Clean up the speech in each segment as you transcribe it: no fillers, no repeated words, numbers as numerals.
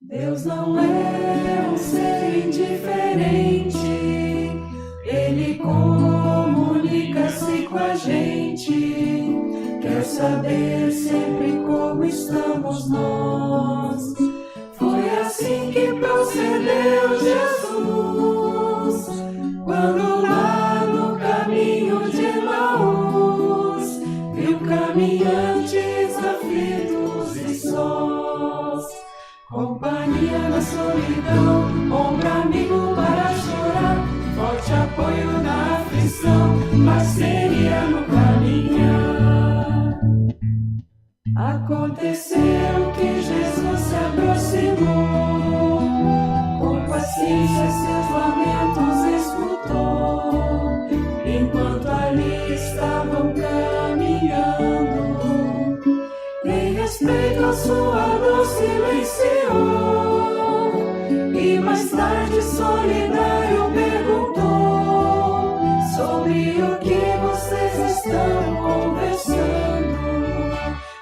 Deus não é um ser indiferente, Ele comunica-se com a gente, quer saber sempre como estamos nós. Foi assim que procedeu Jesus, quando lá no caminho de Emaús, viu caminhantes aflitos e sós. Companhia na solidão, ombro amigo para chorar, forte apoio na aflição, parceria no caminhar. Aconteceu que Jesus se aproximou, com paciência seus lamentos escutou, enquanto ali estavam caminhando. Em respeito à sua dor silenciou, e mais tarde solidário perguntou sobre o que vocês estão conversando.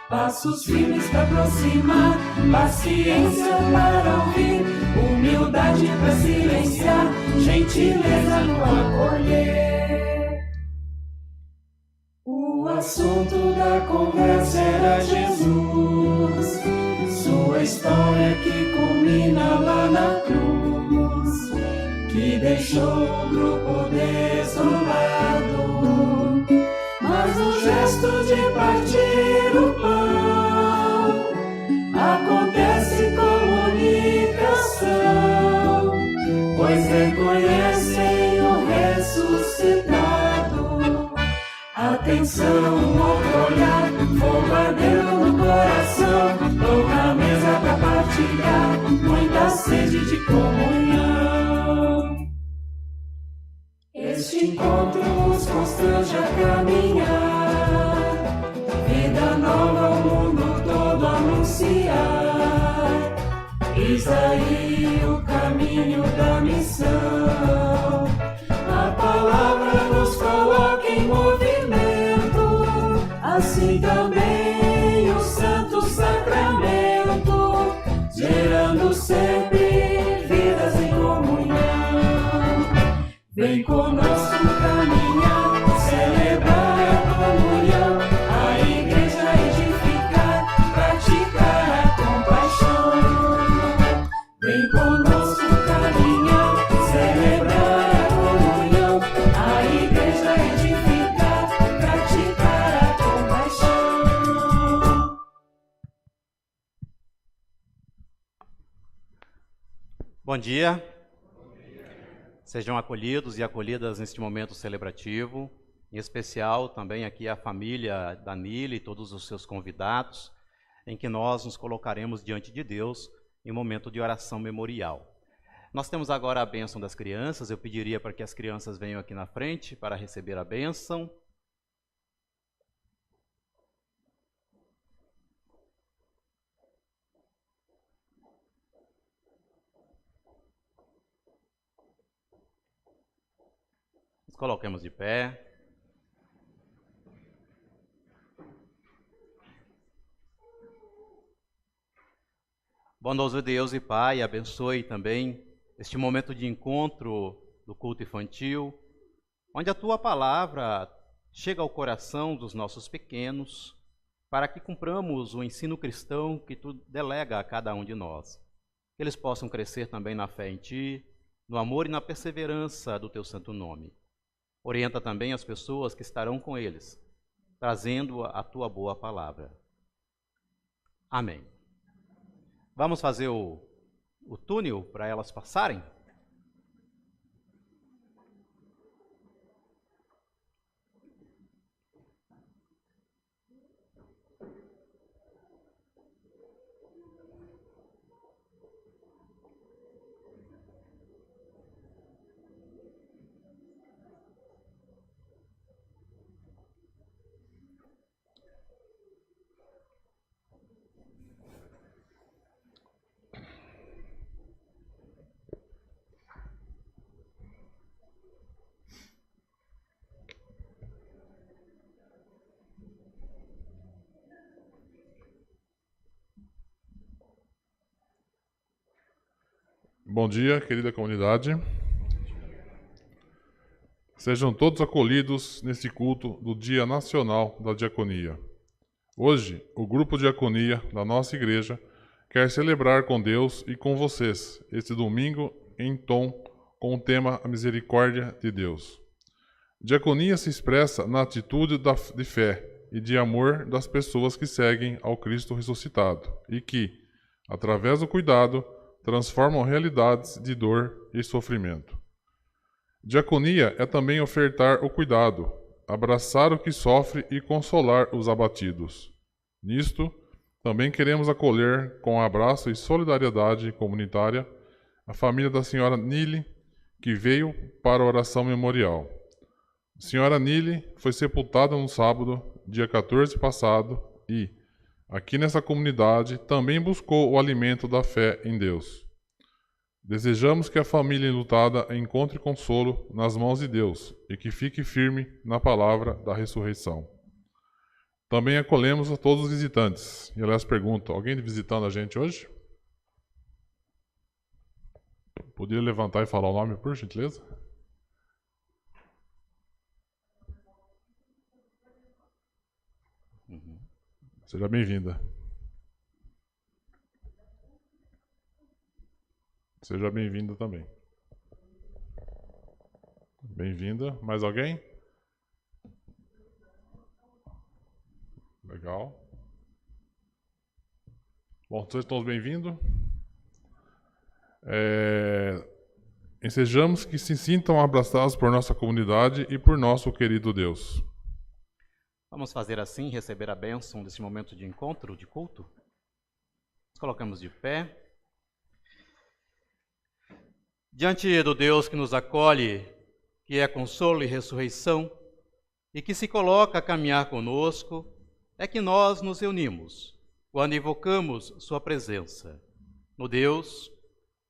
Passos firmes para aproximar, paciência para ouvir, humildade para silenciar, gentileza no acolher. O assunto da conversa era Jesus, sua história que culmina lá na cruz, que deixou o grupo desolado, mas no gesto de partir o pão acontece comunicação, pois reconhecem o ressuscitado. Atenção, outro olhar, fogo ardendo no coração, louca mesa pra partilhar, muita sede de comunhão. Este encontro os constrange a caminhar, vida nova ao mundo todo anunciar. Eis aí o caminho da missão, a palavra nos coloca em movimento, assim também o Santo Sacramento, gerando sempre vidas em comunhão. Vem conosco caminhar, celebrar a comunhão, a igreja edificar, Bom dia. Sejam acolhidos e acolhidas neste momento celebrativo, em especial também aqui a família da Nili e todos os seus convidados, em que nós nos colocaremos diante de Deus em um momento de oração memorial. Nós temos agora a bênção das crianças. Eu pediria para que as crianças venham aqui na frente para receber a bênção. Nos coloquemos de pé. Bondoso Deus e Pai, abençoe também este momento de encontro do culto infantil, onde a Tua palavra chega ao coração dos nossos pequenos, para que cumpramos o ensino cristão que Tu delega a cada um de nós. Que eles possam crescer também na fé em Ti, no amor e na perseverança do Teu santo nome. Orienta também as pessoas que estarão com eles, trazendo a Tua boa palavra. Amém. Vamos fazer o túnel para elas passarem? Bom dia, querida comunidade. Sejam todos acolhidos neste culto do Dia Nacional da Diaconia. Hoje, o Grupo Diaconia da nossa igreja quer celebrar com Deus e com vocês este domingo em tom com o tema A Misericórdia de Deus. Diaconia se expressa na atitude de fé e de amor das pessoas que seguem ao Cristo ressuscitado e que, através do cuidado, transformam realidades de dor e sofrimento. Diaconia é também ofertar o cuidado, abraçar o que sofre e consolar os abatidos. Nisto, também queremos acolher com abraço e solidariedade comunitária a família da senhora Nili, que veio para a oração memorial. A senhora Nili foi sepultada no sábado, dia 14 passado, e, aqui nessa comunidade, também buscou o alimento da fé em Deus. Desejamos que a família enlutada encontre consolo nas mãos de Deus e que fique firme na palavra da ressurreição. Também acolhemos a todos os visitantes. E aliás, pergunto, alguém visitando a gente hoje? Poderia levantar e falar o nome, por gentileza? Seja bem-vinda. Seja bem-vinda também. Bem-vinda. Mais alguém? Legal. Bom, vocês todos bem-vindos. Ensejamos que se sintam abraçados por nossa comunidade e por nosso querido Deus. Vamos fazer assim, receber a bênção desse momento de encontro, de culto? Nos colocamos de pé. Diante do Deus que nos acolhe, que é consolo e ressurreição, e que se coloca a caminhar conosco, é que nós nos reunimos, quando invocamos sua presença. No Deus,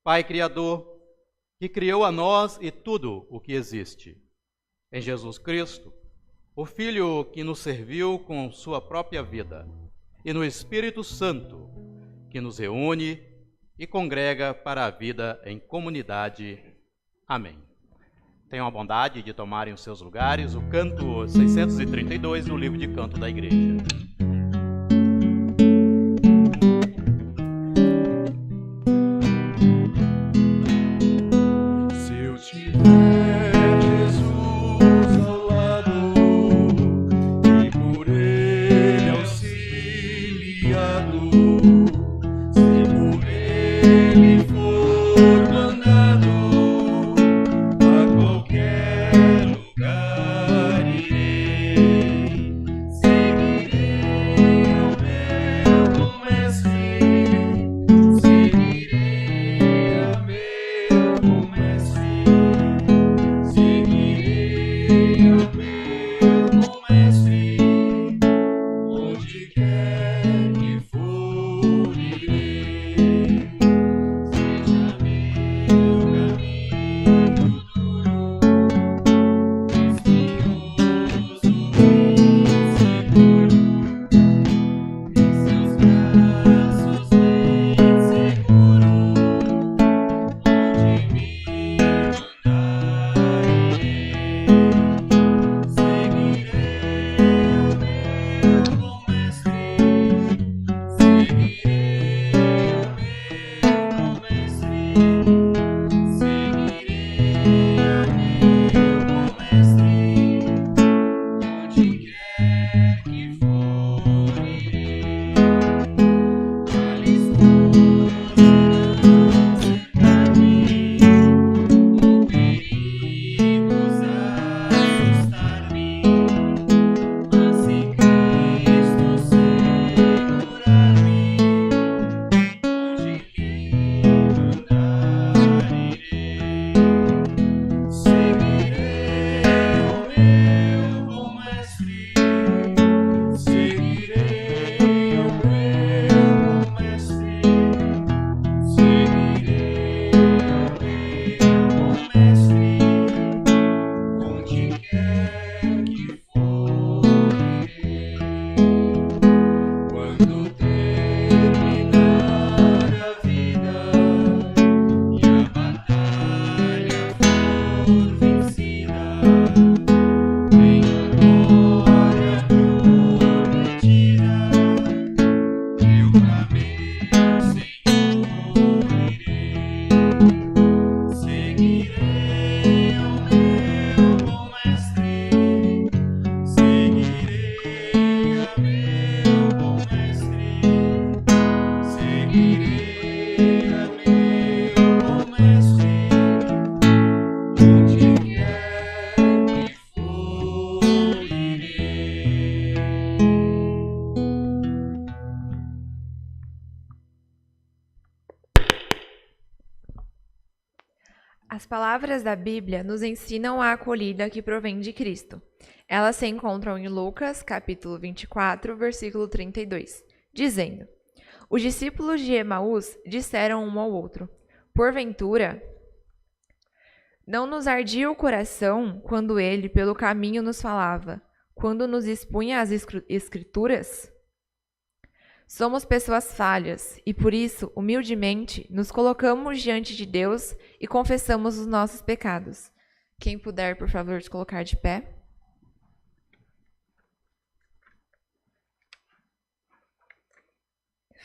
Pai Criador, que criou a nós e tudo o que existe. Em Jesus Cristo, o Filho que nos serviu com sua própria vida, e no Espírito Santo, que nos reúne e congrega para a vida em comunidade. Amém. Tenham a bondade de tomarem os seus lugares, o canto 632 no livro de canto da igreja. Se por ele for As palavras da Bíblia nos ensinam a acolhida que provém de Cristo. Elas se encontram em Lucas, capítulo 24, versículo 32, dizendo: Os discípulos de Emaús disseram um ao outro: Porventura, não nos ardia o coração quando ele pelo caminho nos falava, quando nos expunha as Escrituras? Somos pessoas falhas e, por isso, humildemente, nos colocamos diante de Deus e confessamos os nossos pecados. Quem puder, por favor, se colocar de pé.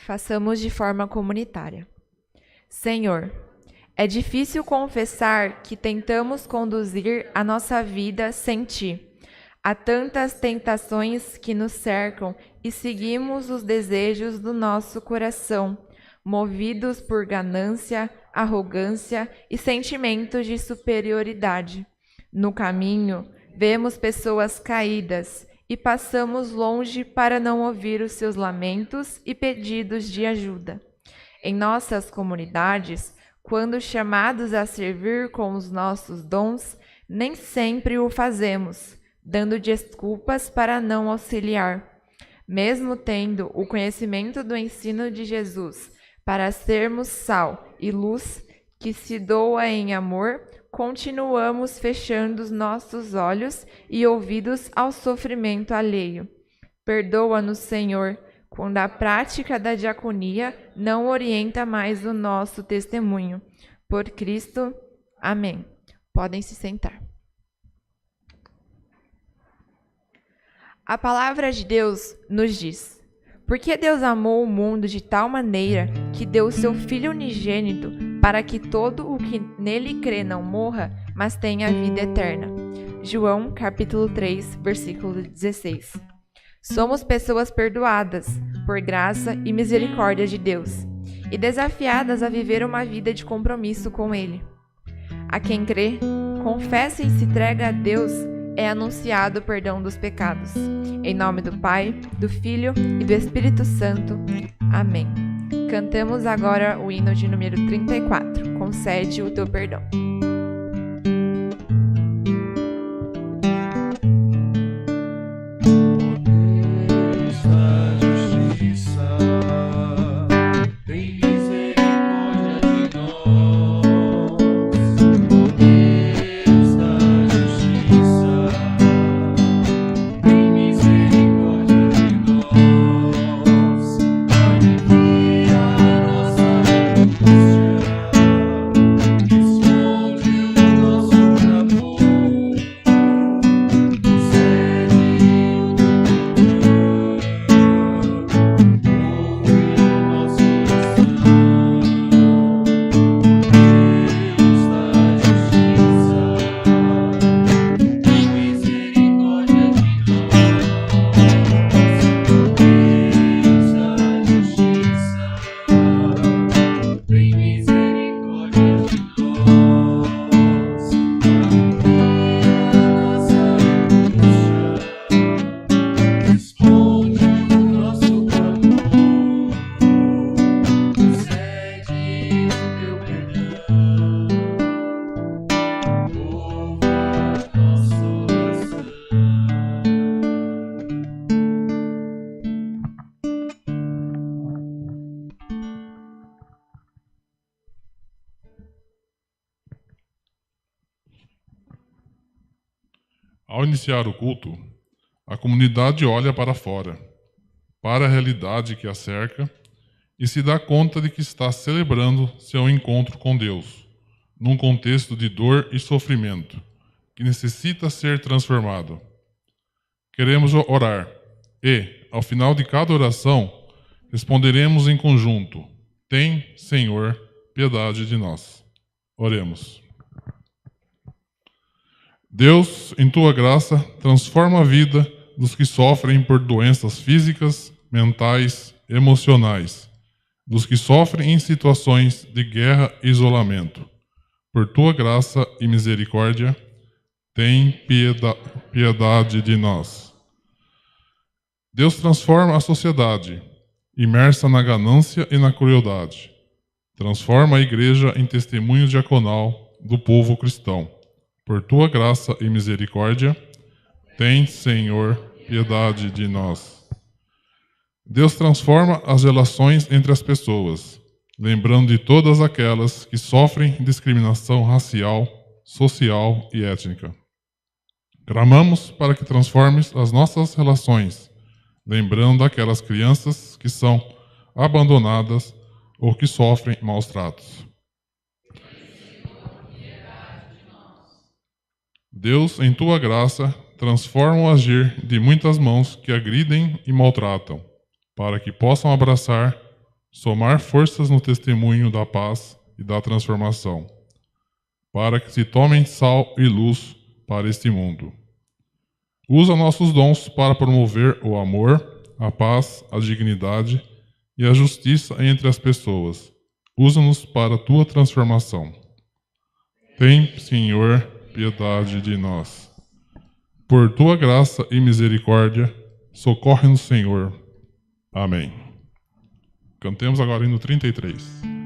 Façamos de forma comunitária. Senhor, é difícil confessar que tentamos conduzir a nossa vida sem Ti. Há tantas tentações que nos cercam e seguimos os desejos do nosso coração, movidos por ganância, arrogância e sentimentos de superioridade. No caminho, vemos pessoas caídas e passamos longe para não ouvir os seus lamentos e pedidos de ajuda. Em nossas comunidades, quando chamados a servir com os nossos dons, nem sempre o fazemos, dando desculpas para não auxiliar. Mesmo tendo o conhecimento do ensino de Jesus para sermos sal e luz que se doa em amor, continuamos fechando os nossos olhos e ouvidos ao sofrimento alheio. Perdoa-nos, Senhor, quando a prática da diaconia não orienta mais o nosso testemunho. Por Cristo. Amém. Podem se sentar. A palavra de Deus nos diz: Porque Deus amou o mundo de tal maneira que deu o seu Filho unigênito para que todo o que nele crê não morra, mas tenha vida eterna. João, capítulo 3, versículo 16. Somos pessoas perdoadas por graça e misericórdia de Deus e desafiadas a viver uma vida de compromisso com Ele. A quem crê, confessa e se entrega a Deus, é anunciado o perdão dos pecados. Em nome do Pai, do Filho e do Espírito Santo. Amém. Cantamos agora o hino de número 34. Concede o teu perdão. Ao iniciar o culto, a comunidade olha para fora, para a realidade que a cerca, e se dá conta de que está celebrando seu encontro com Deus, num contexto de dor e sofrimento, que necessita ser transformado. Queremos orar e, ao final de cada oração, responderemos em conjunto: Tem, Senhor, piedade de nós. Oremos. Deus, em Tua graça, transforma a vida dos que sofrem por doenças físicas, mentais, emocionais, dos que sofrem em situações de guerra e isolamento. Por Tua graça e misericórdia, tem piedade de nós. Deus transforma a sociedade, imersa na ganância e na crueldade. Transforma a igreja em testemunho diaconal do povo cristão. Por tua graça e misericórdia, tem, Senhor, piedade de nós. Deus transforma as relações entre as pessoas, lembrando de todas aquelas que sofrem discriminação racial, social e étnica. Clamamos para que transformes as nossas relações, lembrando daquelas crianças que são abandonadas ou que sofrem maus tratos. Deus, em tua graça, transforma o agir de muitas mãos que agridem e maltratam, para que possam abraçar, somar forças no testemunho da paz e da transformação, para que se tomem sal e luz para este mundo. Usa nossos dons para promover o amor, a paz, a dignidade e a justiça entre as pessoas. Usa-nos para a tua transformação. Tem, Senhor, piedade de nós. Por tua graça e misericórdia, socorre-nos, Senhor. Amém. Cantemos agora hino 33.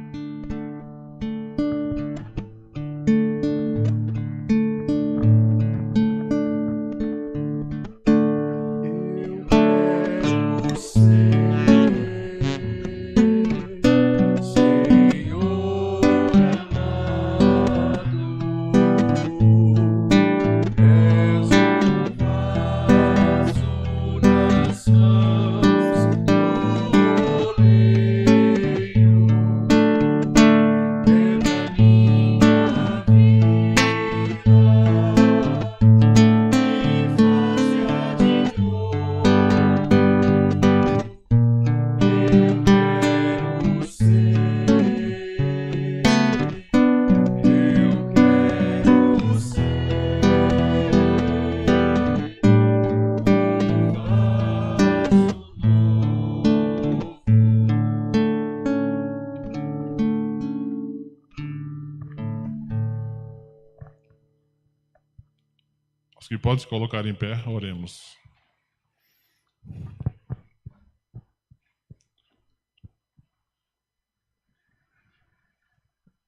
Os que podem se colocar em pé, oremos.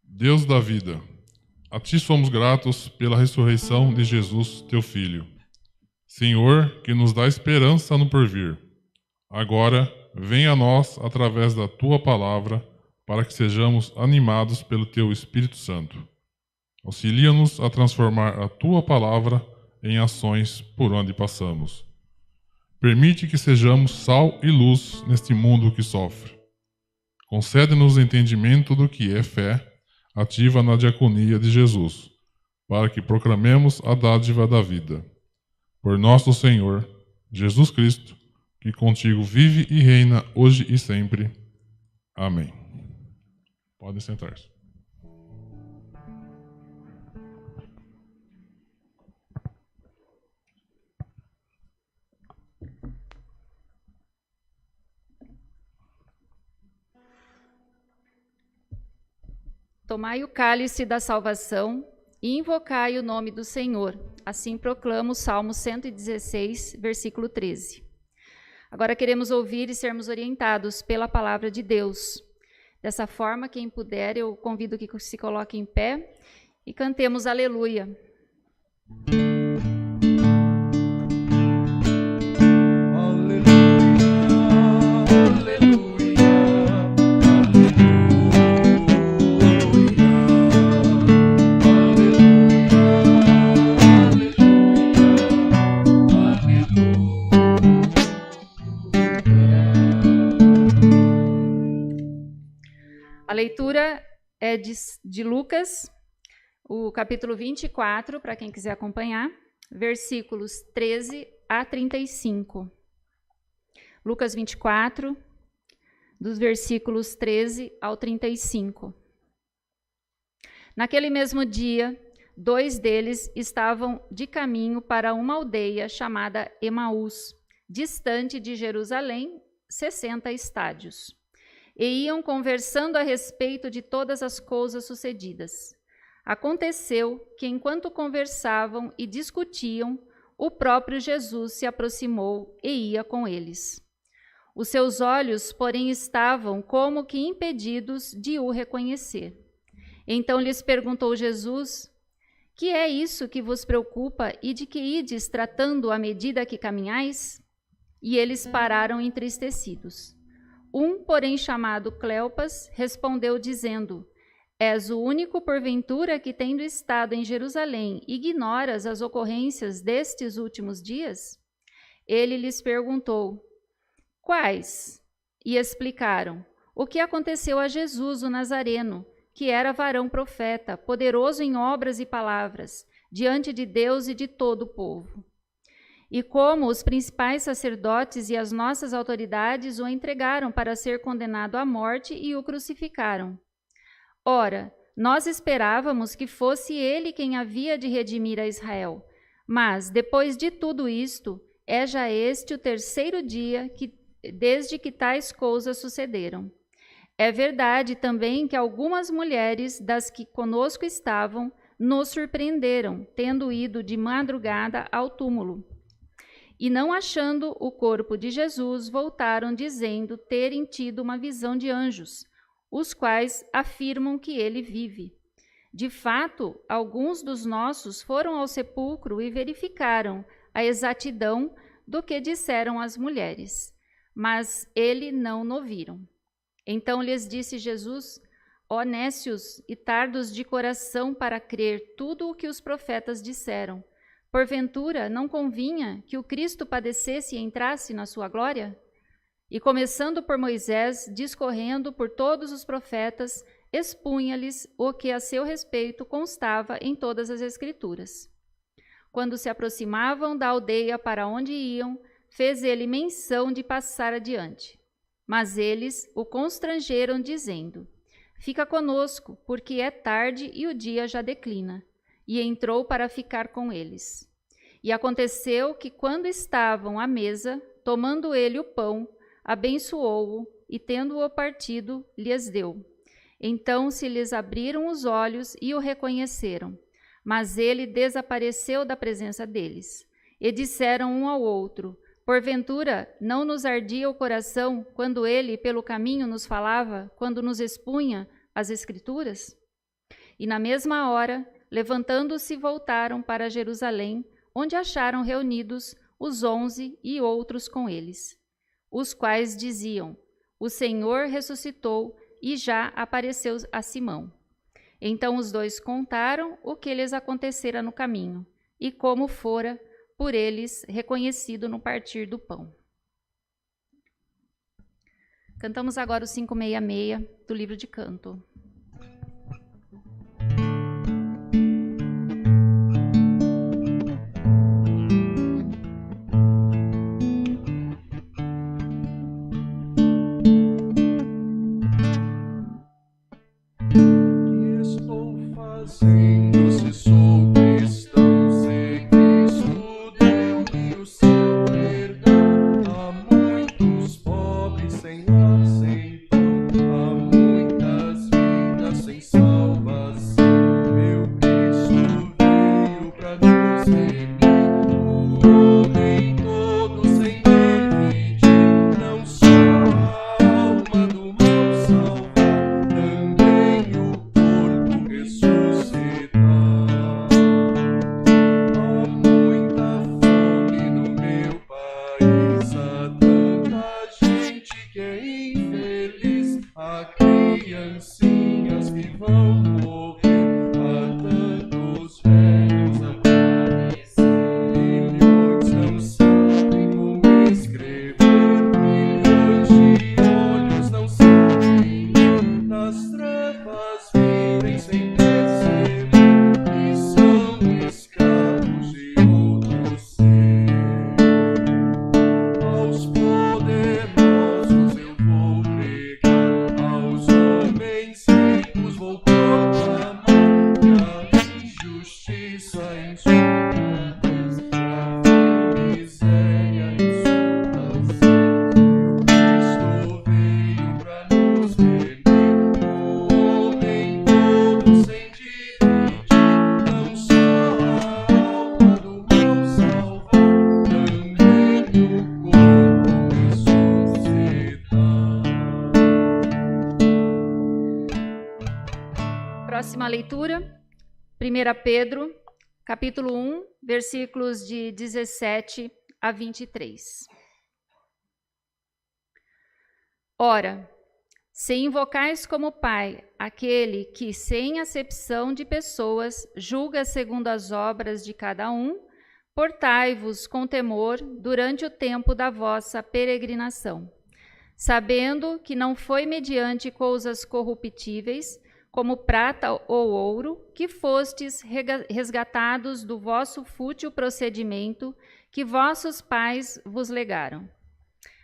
Deus da vida, a Ti somos gratos pela ressurreição de Jesus, Teu Filho. Senhor, que nos dá esperança no porvir. Agora, vem a nós através da Tua palavra, para que sejamos animados pelo Teu Espírito Santo. Auxilia-nos a transformar a Tua palavra em ações por onde passamos. Permite que sejamos sal e luz neste mundo que sofre. Concede-nos entendimento do que é fé, ativa na diaconia de Jesus, para que proclamemos a dádiva da vida. Por nosso Senhor, Jesus Cristo, que contigo vive e reina hoje e sempre. Amém. Podem sentar-se. Tomai o cálice da salvação e invocai o nome do Senhor. Assim proclama o Salmo 116, versículo 13. Agora queremos ouvir e sermos orientados pela palavra de Deus. Dessa forma, quem puder, eu convido que se coloque em pé e cantemos Aleluia. A leitura é de Lucas, o capítulo 24, para quem quiser acompanhar, versículos 13 a 35. Lucas 24, dos versículos 13 ao 35. Naquele mesmo dia, 2 deles estavam de caminho para uma aldeia chamada Emaús, distante de Jerusalém, 60 estádios. E iam conversando a respeito de todas as coisas sucedidas. Aconteceu que, enquanto conversavam e discutiam, o próprio Jesus se aproximou e ia com eles. Os seus olhos, porém, estavam como que impedidos de o reconhecer. Então lhes perguntou Jesus: que é isso que vos preocupa e de que ides tratando à medida que caminhais? E eles pararam entristecidos. Um, porém, chamado Cleopas, respondeu dizendo: és o único, porventura, que, tendo estado em Jerusalém, ignoras as ocorrências destes últimos dias? Ele lhes perguntou: quais? E explicaram: o que aconteceu a Jesus, o Nazareno, que era varão profeta, poderoso em obras e palavras, diante de Deus e de todo o povo. E como os principais sacerdotes e as nossas autoridades o entregaram para ser condenado à morte e o crucificaram. Ora, nós esperávamos que fosse ele quem havia de redimir a Israel. Mas, depois de tudo isto, é já este o terceiro dia desde que tais coisas sucederam. É verdade também que algumas mulheres das que conosco estavam nos surpreenderam, tendo ido de madrugada ao túmulo. E não achando o corpo de Jesus, voltaram dizendo terem tido uma visão de anjos, os quais afirmam que ele vive. De fato, alguns dos nossos foram ao sepulcro e verificaram a exatidão do que disseram as mulheres, mas ele não o viram. Então lhes disse Jesus: ó nécios e tardos de coração para crer tudo o que os profetas disseram, porventura não convinha que o Cristo padecesse e entrasse na sua glória? E começando por Moisés, discorrendo por todos os profetas, expunha-lhes o que a seu respeito constava em todas as Escrituras. Quando se aproximavam da aldeia para onde iam, fez ele menção de passar adiante. Mas eles o constrangeram, dizendo: fica conosco, porque é tarde e o dia já declina. E entrou para ficar com eles. E aconteceu que, quando estavam à mesa, tomando ele o pão, abençoou-o e, tendo-o partido, lhes deu. Então se lhes abriram os olhos e o reconheceram. Mas ele desapareceu da presença deles. E disseram um ao outro: porventura não nos ardia o coração quando ele pelo caminho nos falava, quando nos expunha as Escrituras? E na mesma hora, levantando-se, voltaram para Jerusalém, onde acharam reunidos os 11 e outros com eles, os quais diziam: o Senhor ressuscitou e já apareceu a Simão. Então os dois contaram o que lhes acontecera no caminho e como fora por eles reconhecido no partir do pão. Cantamos agora o 566 do livro de canto. Se sou cristão, se Cristo deu-me o seu perdão. Há muitos pobres sem lar, sem pão, há muitas vidas sem salvação. Meu Cristo veio pra nos remir, o homem todo sem dividir, não só a alma do mal salvar, também o corpo ressuscitar. Há muita fome no meu país, há tanta gente que é infeliz, há criancinhas que vão morrer, há tantos velhos a padecer. Milhões não sabem como escrever, milhões de olhos não sabem ver, nas trevas vivem sem perceber que são escravos de outro ser. Aos poderosos eu vou pregar, aos homens ricos vou proclamar. Próxima leitura, 1 Pedro, capítulo 1, versículos de 17 a 23. Ora, se invocais como Pai aquele que, sem acepção de pessoas, julga segundo as obras de cada um, portai-vos com temor durante o tempo da vossa peregrinação, sabendo que não foi mediante coisas corruptíveis, como prata ou ouro, que fostes resgatados do vosso fútil procedimento que vossos pais vos legaram,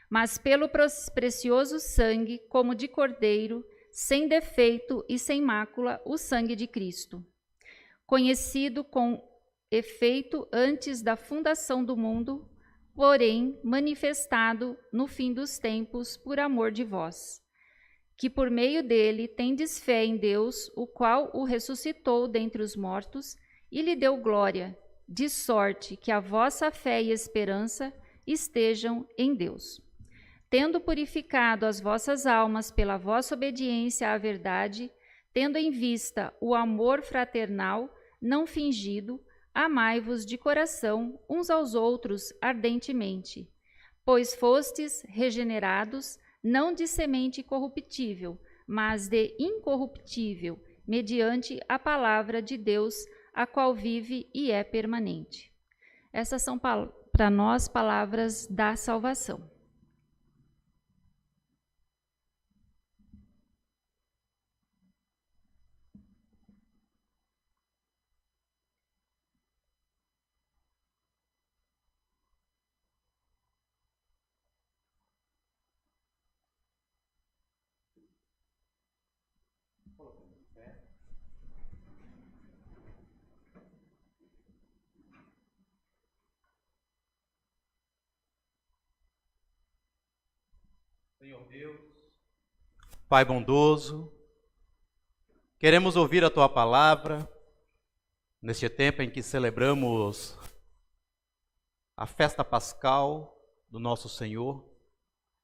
mas pelo precioso sangue, como de cordeiro, sem defeito e sem mácula, o sangue de Cristo, conhecido com efeito antes da fundação do mundo, porém manifestado no fim dos tempos por amor de vós, que por meio dele tendes fé em Deus, o qual o ressuscitou dentre os mortos e lhe deu glória, de sorte que a vossa fé e esperança estejam em Deus. Tendo purificado as vossas almas pela vossa obediência à verdade, tendo em vista o amor fraternal, não fingido, amai-vos de coração uns aos outros ardentemente, pois fostes regenerados, não de semente corruptível, mas de incorruptível, mediante a palavra de Deus, a qual vive e é permanente. Essas são para nós palavras da salvação. Senhor Deus, Pai bondoso, queremos ouvir a Tua palavra neste tempo em que celebramos a festa pascal do nosso Senhor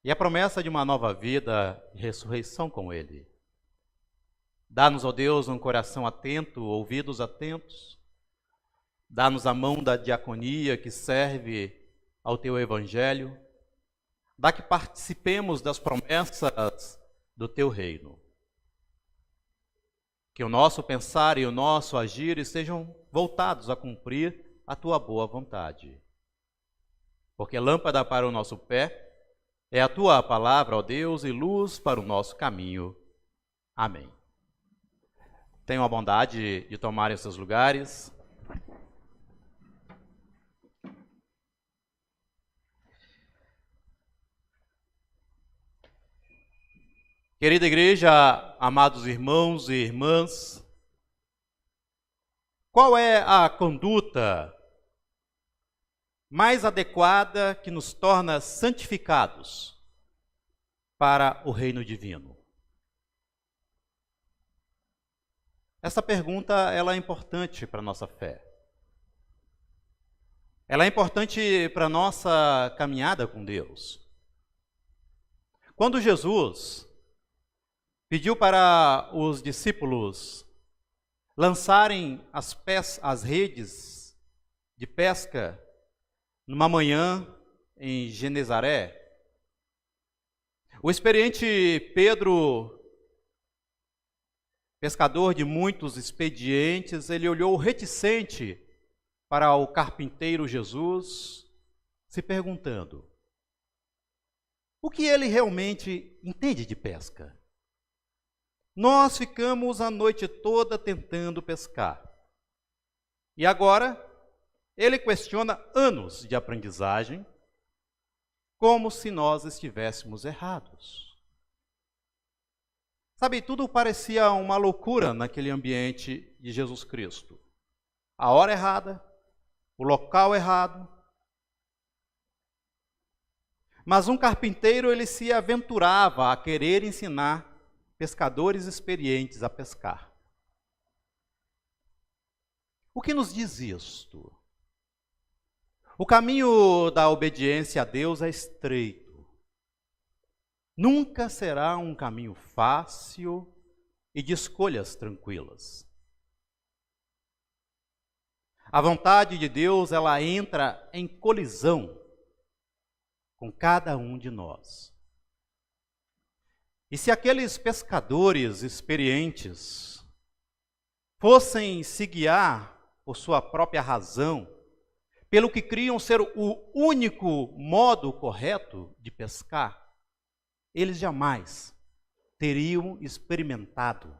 e a promessa de uma nova vida e ressurreição com Ele. Dá-nos, ó Deus, um coração atento, ouvidos atentos. Dá-nos a mão da diaconia que serve ao Teu Evangelho. Dá que participemos das promessas do Teu reino. Que o nosso pensar e o nosso agir estejam voltados a cumprir a Tua boa vontade. Porque lâmpada para o nosso pé é a Tua palavra, ó Deus, e luz para o nosso caminho. Amém. Tenham a bondade de tomarem seus lugares. Querida igreja, amados irmãos e irmãs, qual é a conduta mais adequada que nos torna santificados para o reino divino? Essa pergunta ela é importante para a nossa fé. Ela é importante para a nossa caminhada com Deus. Quando Jesus pediu para os discípulos lançarem as redes de pesca numa manhã em Genezaré, o experiente Pedro, pescador de muitos expedientes, ele olhou reticente para o carpinteiro Jesus, se perguntando: o que ele realmente entende de pesca? Nós ficamos a noite toda tentando pescar. E agora, ele questiona anos de aprendizagem, como se nós estivéssemos errados. Sabe, tudo parecia uma loucura naquele ambiente de Jesus Cristo. A hora errada, o local errado. Mas um carpinteiro, ele se aventurava a querer ensinar pescadores experientes a pescar. O que nos diz isto? O caminho da obediência a Deus é estreito. Nunca será um caminho fácil e de escolhas tranquilas. A vontade de Deus, ela entra em colisão com cada um de nós. E se aqueles pescadores experientes fossem se guiar por sua própria razão, pelo que criam ser o único modo correto de pescar, eles jamais teriam experimentado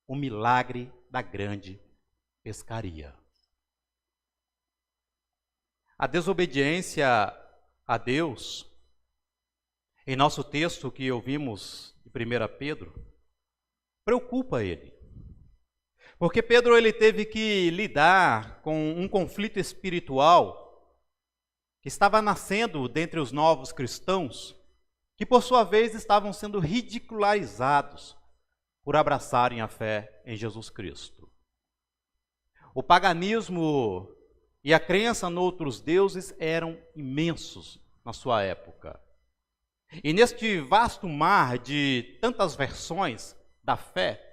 o milagre da grande pescaria. A desobediência a Deus, em nosso texto que ouvimos de 1 Pedro, preocupa ele. Porque Pedro ele teve que lidar com um conflito espiritual que estava nascendo dentre os novos cristãos, que por sua vez estavam sendo ridicularizados por abraçarem a fé em Jesus Cristo. O paganismo e a crença noutros deuses eram imensos na sua época. E neste vasto mar de tantas versões da fé,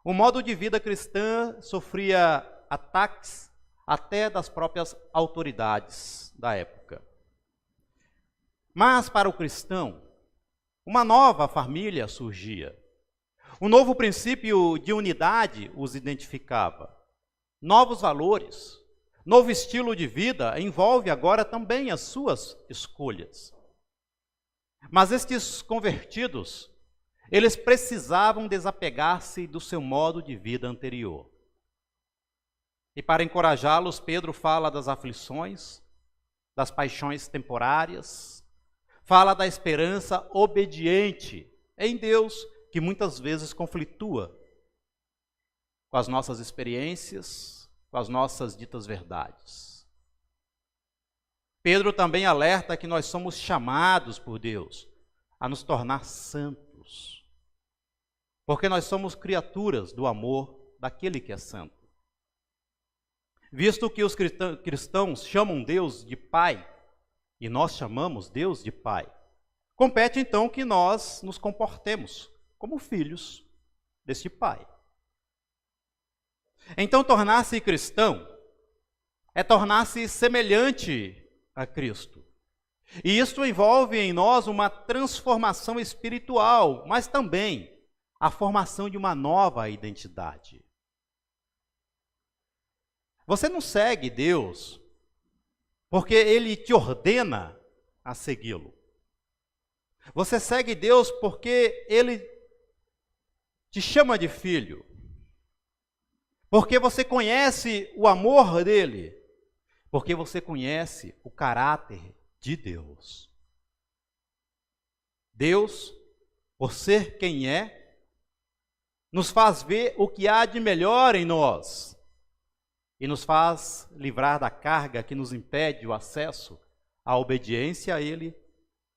o modo de vida cristã sofria ataques até das próprias autoridades da época. Mas para o cristão, uma nova família surgia. Um novo princípio de unidade os identificava. Novos valores, novo estilo de vida envolve agora também as suas escolhas. Mas estes convertidos, eles precisavam desapegar-se do seu modo de vida anterior. E para encorajá-los, Pedro fala das aflições, das paixões temporárias, fala da esperança obediente em Deus, que muitas vezes conflitua com as nossas experiências, com as nossas ditas verdades. Pedro também alerta que nós somos chamados por Deus a nos tornar santos, porque nós somos criaturas do amor daquele que é santo. Visto que os cristãos chamam Deus de Pai, e nós chamamos Deus de Pai, compete então que nós nos comportemos como filhos deste Pai. Então, tornar-se cristão é tornar-se semelhante a Cristo. E isso envolve em nós uma transformação espiritual, mas também a formação de uma nova identidade. Você não segue Deus porque Ele te ordena a segui-lo. Você segue Deus porque Ele te chama de filho. Porque você conhece o amor dEle. Porque você conhece o caráter de Deus. Deus, por ser quem é, nos faz ver o que há de melhor em nós e nos faz livrar da carga que nos impede o acesso à obediência a Ele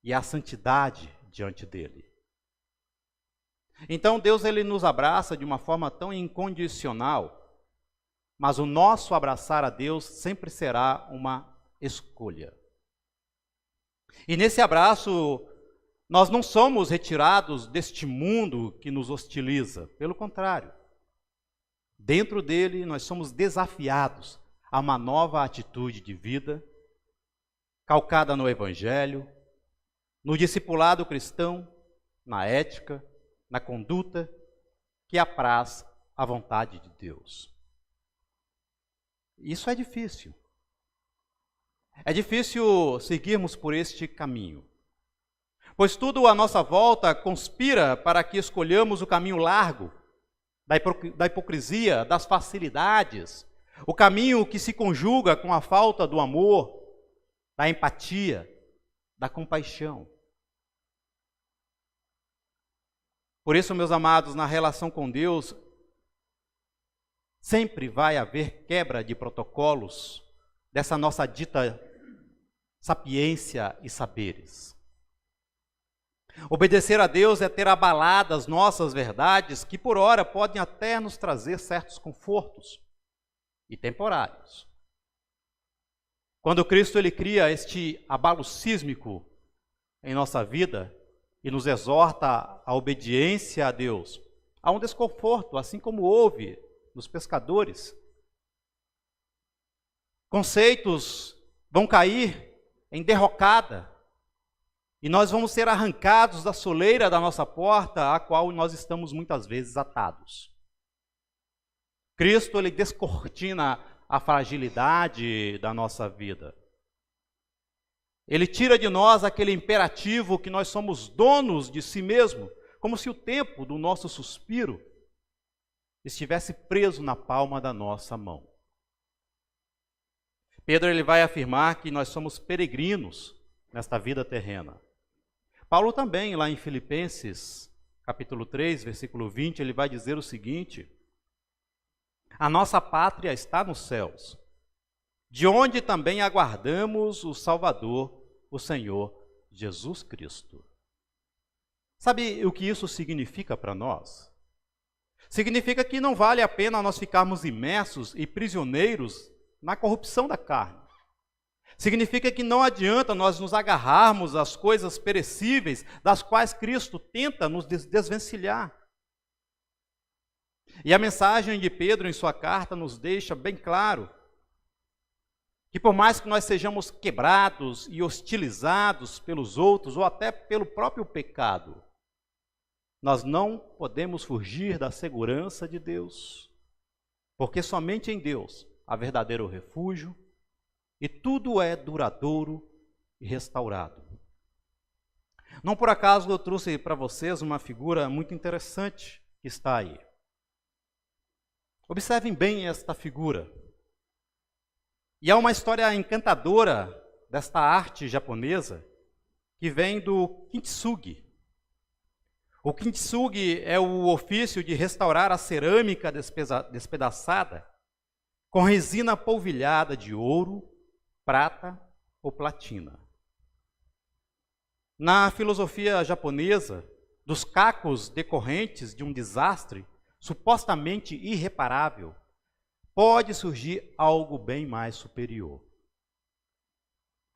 e à santidade diante dEle. Então Deus ele nos abraça de uma forma tão incondicional, mas o nosso abraçar a Deus sempre será uma escolha. E nesse abraço, nós não somos retirados deste mundo que nos hostiliza. Pelo contrário, dentro dele nós somos desafiados a uma nova atitude de vida, calcada no Evangelho, no discipulado cristão, na ética, na conduta que apraz à vontade de Deus. Isso é difícil. É difícil seguirmos por este caminho, pois tudo à nossa volta conspira para que escolhamos o caminho largo, da hipocrisia, das facilidades, o caminho que se conjuga com a falta do amor, da empatia, da compaixão. Por isso, meus amados, na relação com Deus, sempre vai haver quebra de protocolos dessa nossa dita sapiência e saberes. Obedecer a Deus é ter abalado as nossas verdades, que por ora podem até nos trazer certos confortos e temporários. Quando Cristo ele cria este abalo sísmico em nossa vida e nos exorta à obediência a Deus, há um desconforto, assim como houve nos pescadores. Conceitos vão cair em derrocada e nós vamos ser arrancados da soleira da nossa porta, a qual nós estamos muitas vezes atados. Cristo, ele descortina a fragilidade da nossa vida. Ele tira de nós aquele imperativo que nós somos donos de si mesmo, como se o tempo do nosso suspiro estivesse preso na palma da nossa mão. Pedro, ele vai afirmar que nós somos peregrinos nesta vida terrena. Paulo também, lá em Filipenses, capítulo 3, versículo 20, ele vai dizer o seguinte: a nossa pátria está nos céus, de onde também aguardamos o Salvador, o Senhor Jesus Cristo. Sabe o que isso significa para nós? Significa que não vale a pena nós ficarmos imersos e prisioneiros na corrupção da carne. Significa que não adianta nós nos agarrarmos às coisas perecíveis das quais Cristo tenta nos desvencilhar. E a mensagem de Pedro em sua carta nos deixa bem claro que por mais que nós sejamos quebrados e hostilizados pelos outros ou até pelo próprio pecado, nós não podemos fugir da segurança de Deus, porque somente em Deus há verdadeiro refúgio e tudo é duradouro e restaurado. Não por acaso eu trouxe para vocês uma figura muito interessante que está aí. Observem bem esta figura. E há uma história encantadora desta arte japonesa que vem do kintsugi. O kintsugi é o ofício de restaurar a cerâmica despedaçada com resina polvilhada de ouro, prata ou platina. Na filosofia japonesa, dos cacos decorrentes de um desastre supostamente irreparável, pode surgir algo bem mais superior.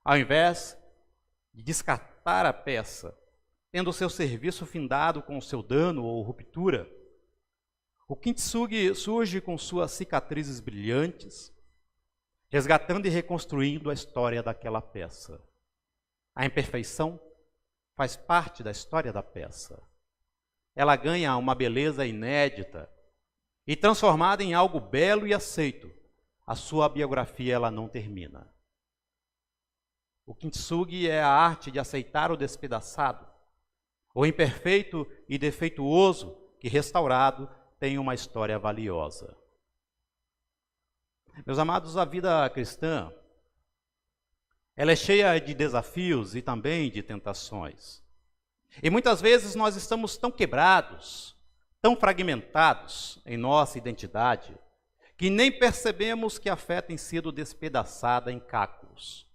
Ao invés de descartar a peça, tendo seu serviço findado com o seu dano ou ruptura, o kintsugi surge com suas cicatrizes brilhantes, resgatando e reconstruindo a história daquela peça. A imperfeição faz parte da história da peça. Ela ganha uma beleza inédita e transformada em algo belo e aceito, a sua biografia ela não termina. O kintsugi é a arte de aceitar o despedaçado, o imperfeito e defeituoso que restaurado tem uma história valiosa. Meus amados, a vida cristã, ela é cheia de desafios e também de tentações. E muitas vezes nós estamos tão quebrados, tão fragmentados em nossa identidade, que nem percebemos que a fé tem sido despedaçada em cacos.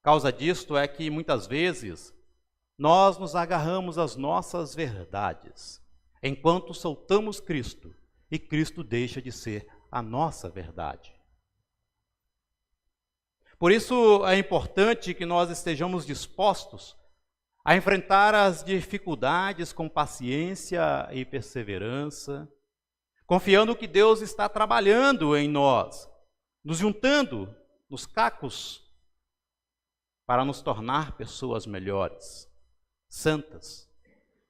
Causa disto é que muitas vezes nós nos agarramos às nossas verdades, enquanto soltamos Cristo, e Cristo deixa de ser a nossa verdade. Por isso é importante que nós estejamos dispostos a enfrentar as dificuldades com paciência e perseverança, confiando que Deus está trabalhando em nós, nos juntando nos cacos para nos tornar pessoas melhores, santas,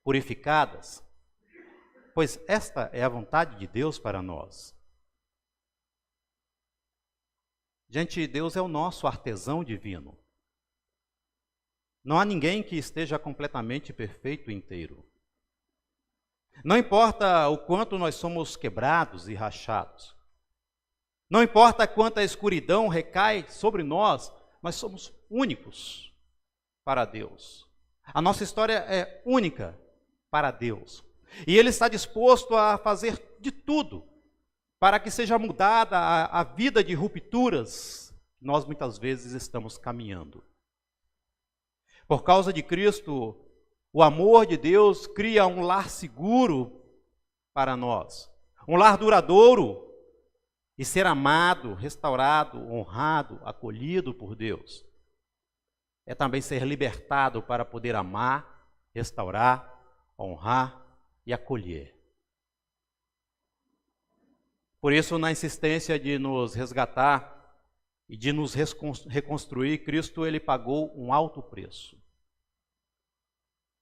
purificadas, pois esta é a vontade de Deus para nós. Gente, Deus é o nosso artesão divino. Não há ninguém que esteja completamente perfeito e inteiro. Não importa o quanto nós somos quebrados e rachados. Não importa quanta escuridão recai sobre nós, nós somos únicos para Deus. A nossa história é única para Deus. E Ele está disposto a fazer de tudo para que seja mudada a vida de rupturas que nós muitas vezes estamos caminhando. Por causa de Cristo, o amor de Deus cria um lar seguro para nós, um lar duradouro, e ser amado, restaurado, honrado, acolhido por Deus. É também ser libertado para poder amar, restaurar, honrar e acolher. Por isso, na insistência de nos resgatar e de nos reconstruir, Cristo ele pagou um alto preço.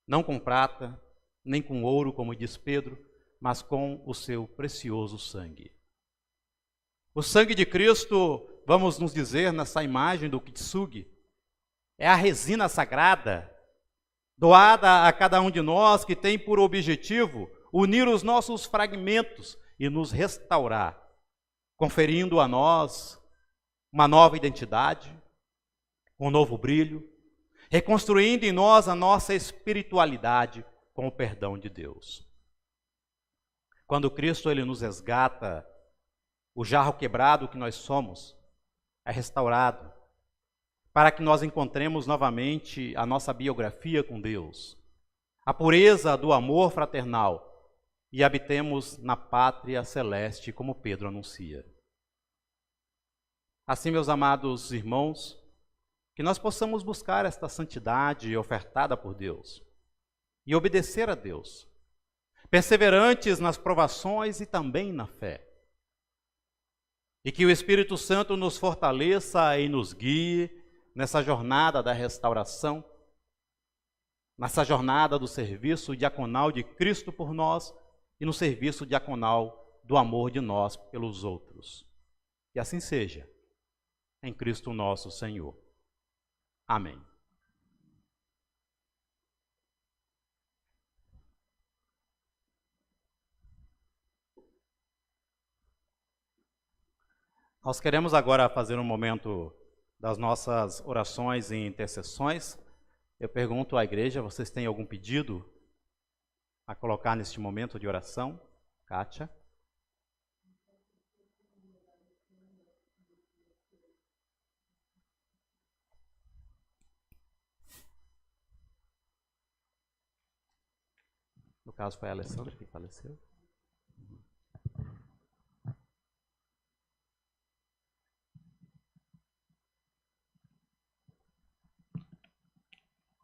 Não com prata, nem com ouro, como diz Pedro, mas com o seu precioso sangue. O sangue de Cristo, vamos nos dizer nessa imagem do kintsugi, é a resina sagrada, doada a cada um de nós, que tem por objetivo unir os nossos fragmentos e nos restaurar, conferindo a nós uma nova identidade, um novo brilho, reconstruindo em nós a nossa espiritualidade com o perdão de Deus. Quando Cristo ele nos resgata, o jarro quebrado que nós somos é restaurado, para que nós encontremos novamente a nossa biografia com Deus, a pureza do amor fraternal e habitemos na pátria celeste, como Pedro anuncia. Assim, meus amados irmãos, que nós possamos buscar esta santidade ofertada por Deus e obedecer a Deus, perseverantes nas provações e também na fé. E que o Espírito Santo nos fortaleça e nos guie nessa jornada da restauração, nessa jornada do serviço diaconal de Cristo por nós e no serviço diaconal do amor de nós pelos outros. Que assim seja, em Cristo nosso Senhor. Amém. Nós queremos agora fazer um momento das nossas orações e intercessões. Eu pergunto à igreja, vocês têm algum pedido a colocar neste momento de oração? Kátia? No caso foi a Alessandra que faleceu.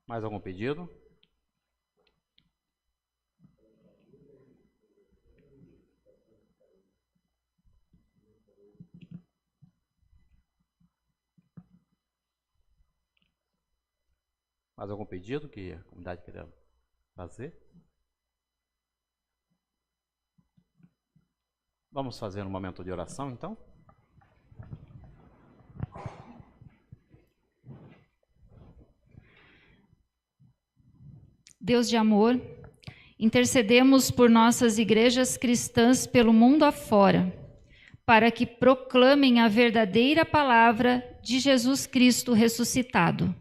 Mais algum pedido? Mais algum pedido que a comunidade queira fazer? Vamos fazer um momento de oração, então? Deus de amor, intercedemos por nossas igrejas cristãs pelo mundo afora, para que proclamem a verdadeira palavra de Jesus Cristo ressuscitado.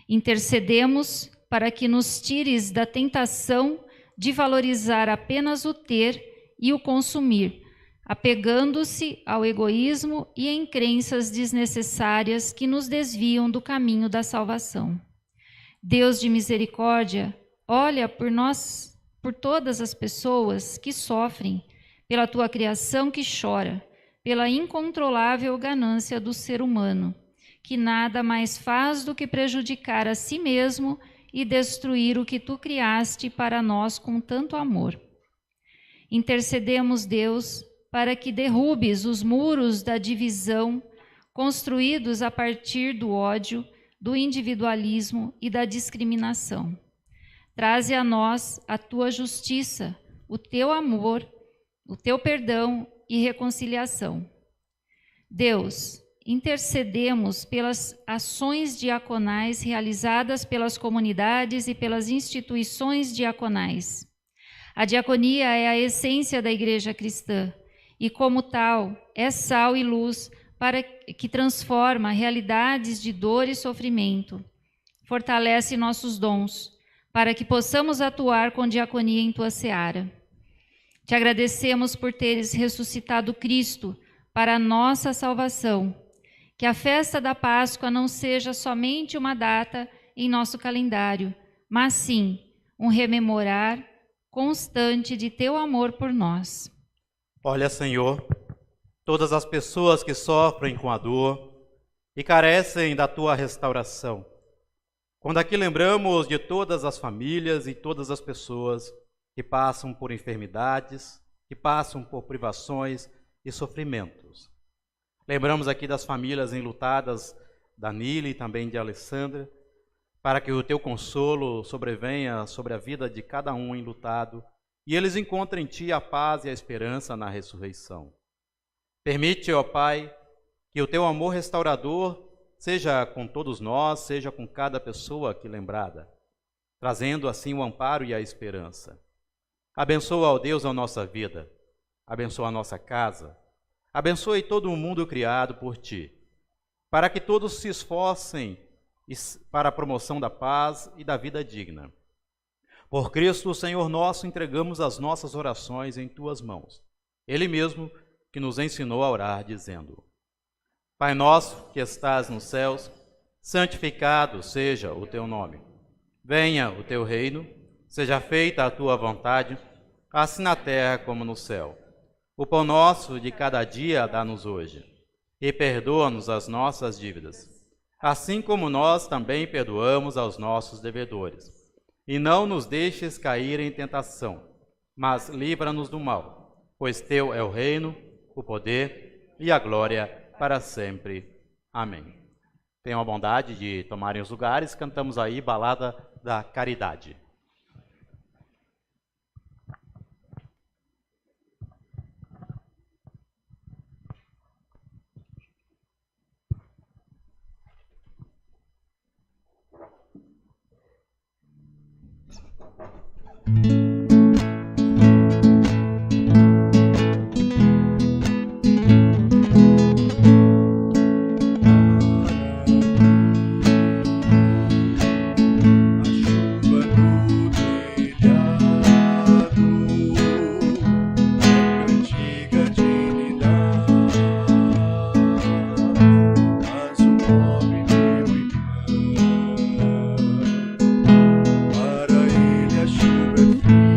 Intercedemos para que nos tires da tentação de valorizar apenas o ter e o consumir, apegando-se ao egoísmo e em crenças desnecessárias que nos desviam do caminho da salvação. Deus de misericórdia, olha por nós, por todas as pessoas que sofrem, pela tua criação que chora, pela incontrolável ganância do ser humano, que nada mais faz do que prejudicar a si mesmo e destruir o que tu criaste para nós com tanto amor. Intercedemos, Deus, para que derrubes os muros da divisão construídos a partir do ódio, do individualismo e da discriminação. Traze a nós a tua justiça, o teu amor, o teu perdão e reconciliação. Deus, intercedemos pelas ações diaconais realizadas pelas comunidades e pelas instituições diaconais. A diaconia é a essência da igreja cristã e, como tal, é sal e luz para que transforma realidades de dor e sofrimento. Fortalece nossos dons, para que possamos atuar com diaconia em tua seara. Te agradecemos por teres ressuscitado Cristo para a nossa salvação. Que a festa da Páscoa não seja somente uma data em nosso calendário, mas sim um rememorar constante de teu amor por nós. Olha, Senhor, todas as pessoas que sofrem com a dor e carecem da tua restauração. Quando aqui lembramos de todas as famílias e todas as pessoas que passam por enfermidades, que passam por privações e sofrimentos. Lembramos aqui das famílias enlutadas da Nili e também de Alessandra, para que o teu consolo sobrevenha sobre a vida de cada um enlutado e eles encontrem em ti a paz e a esperança na ressurreição. Permite, ó Pai, que o teu amor restaurador seja com todos nós, seja com cada pessoa aqui lembrada, trazendo assim o amparo e a esperança. Abençoa, ó Deus, a nossa vida, abençoa a nossa casa, abençoe todo o mundo criado por ti, para que todos se esforcem para a promoção da paz e da vida digna. Por Cristo, o Senhor nosso, entregamos as nossas orações em tuas mãos. Ele mesmo que nos ensinou a orar, dizendo: Pai nosso que estás nos céus, santificado seja o teu nome. Venha o teu reino, seja feita a tua vontade, assim na terra como no céu. O pão nosso de cada dia dá-nos hoje, e perdoa-nos as nossas dívidas, assim como nós também perdoamos aos nossos devedores. E não nos deixes cair em tentação, mas livra-nos do mal, pois teu é o reino, o poder e a glória para sempre. Amém. Tenham a bondade de tomarem os lugares, cantamos aí Balada da Caridade. Para ele a chuva é fria.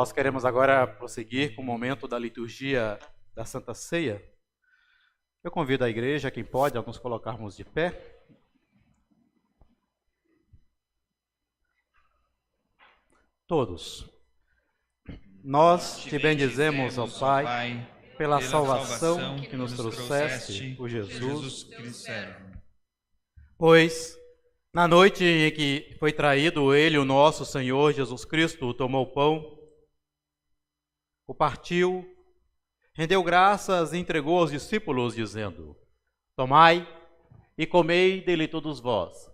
Nós queremos agora prosseguir com o momento da liturgia da Santa Ceia. Eu convido a igreja, quem pode, a nos colocarmos de pé. Todos. Nós te bendizemos, ó Pai, pela salvação que nos trouxeste por Jesus, pois na noite em que foi traído ele, o nosso Senhor Jesus Cristo, tomou o pão, o partiu, rendeu graças e entregou aos discípulos, dizendo: tomai e comei dele todos vós.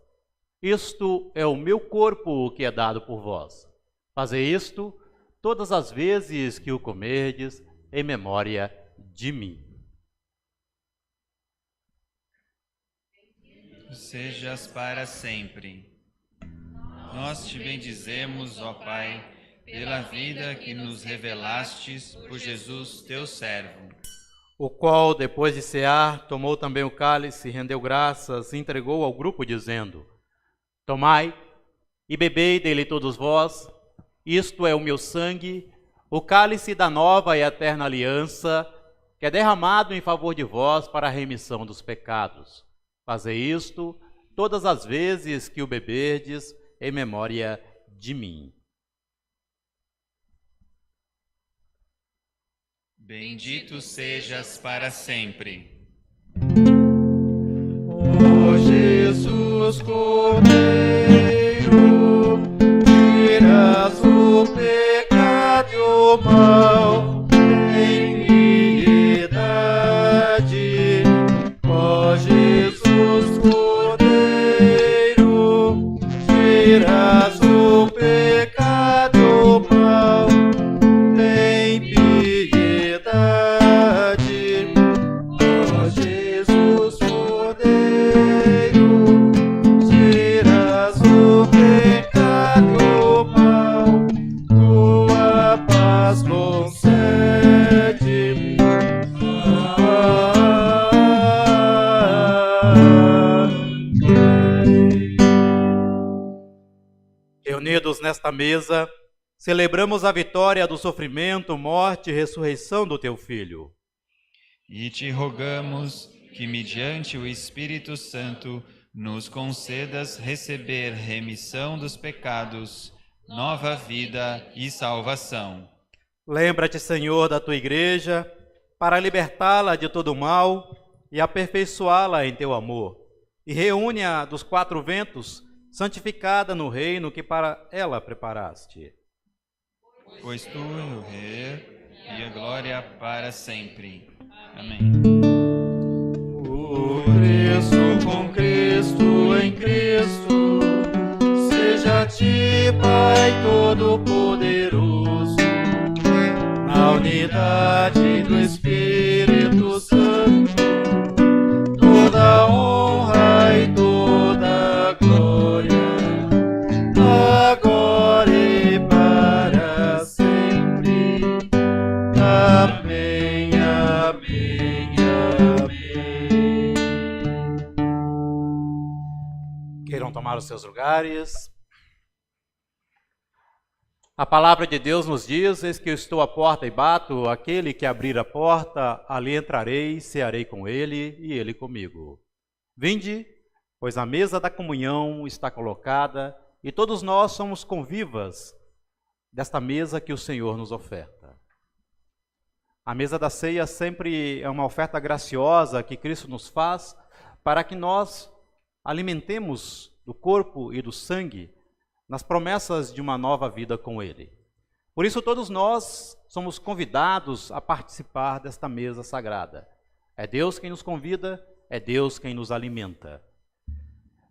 Isto é o meu corpo que é dado por vós. Fazei isto todas as vezes que o comerdes em memória de mim. Sejas para sempre. Nós te bendizemos, ó Pai, pela vida que nos revelastes por Jesus, teu servo. O qual, depois de cear, tomou também o cálice, rendeu graças e entregou ao grupo, dizendo: tomai e bebei dele todos vós. Isto é o meu sangue, o cálice da nova e eterna aliança, que é derramado em favor de vós para a remissão dos pecados. Fazei isto todas as vezes que o beberdes em memória de mim. Bendito sejas para sempre. Ó Jesus Cordeiro, tiras o pecado e o mal, tem piedade. Ó Jesus Cordeiro, tiras o pecado e o mal, tem piedade. Ó Jesus Cordeiro, tiras o pecado e o mal, tua paz concede. Reunidos nesta mesa, celebramos a vitória do sofrimento, morte e ressurreição do teu Filho. E te rogamos que, mediante o Espírito Santo, nos concedas receber remissão dos pecados, nova vida e salvação. Lembra-te, Senhor, da tua igreja, para libertá-la de todo mal e aperfeiçoá-la em teu amor. E reúne-a dos quatro ventos, santificada no reino que para ela preparaste. Pois tu é o Rei e a glória para sempre. Amém. O Cristo com Cristo em Cristo, seja a ti, Pai Todo-Poderoso, na unidade do Espírito Santo, toda honra e toda glória, agora e para sempre. Amém, amém, amém. Queiram tomar os seus lugares. A palavra de Deus nos diz: eis que eu estou à porta e bato, aquele que abrir a porta, ali entrarei, cearei com ele e ele comigo. Vinde, pois a mesa da comunhão está colocada e todos nós somos convivas desta mesa que o Senhor nos oferta. A mesa da ceia sempre é uma oferta graciosa que Cristo nos faz para que nós alimentemos do corpo e do sangue nas promessas de uma nova vida com Ele. Por isso, todos nós somos convidados a participar desta mesa sagrada. É Deus quem nos convida, é Deus quem nos alimenta.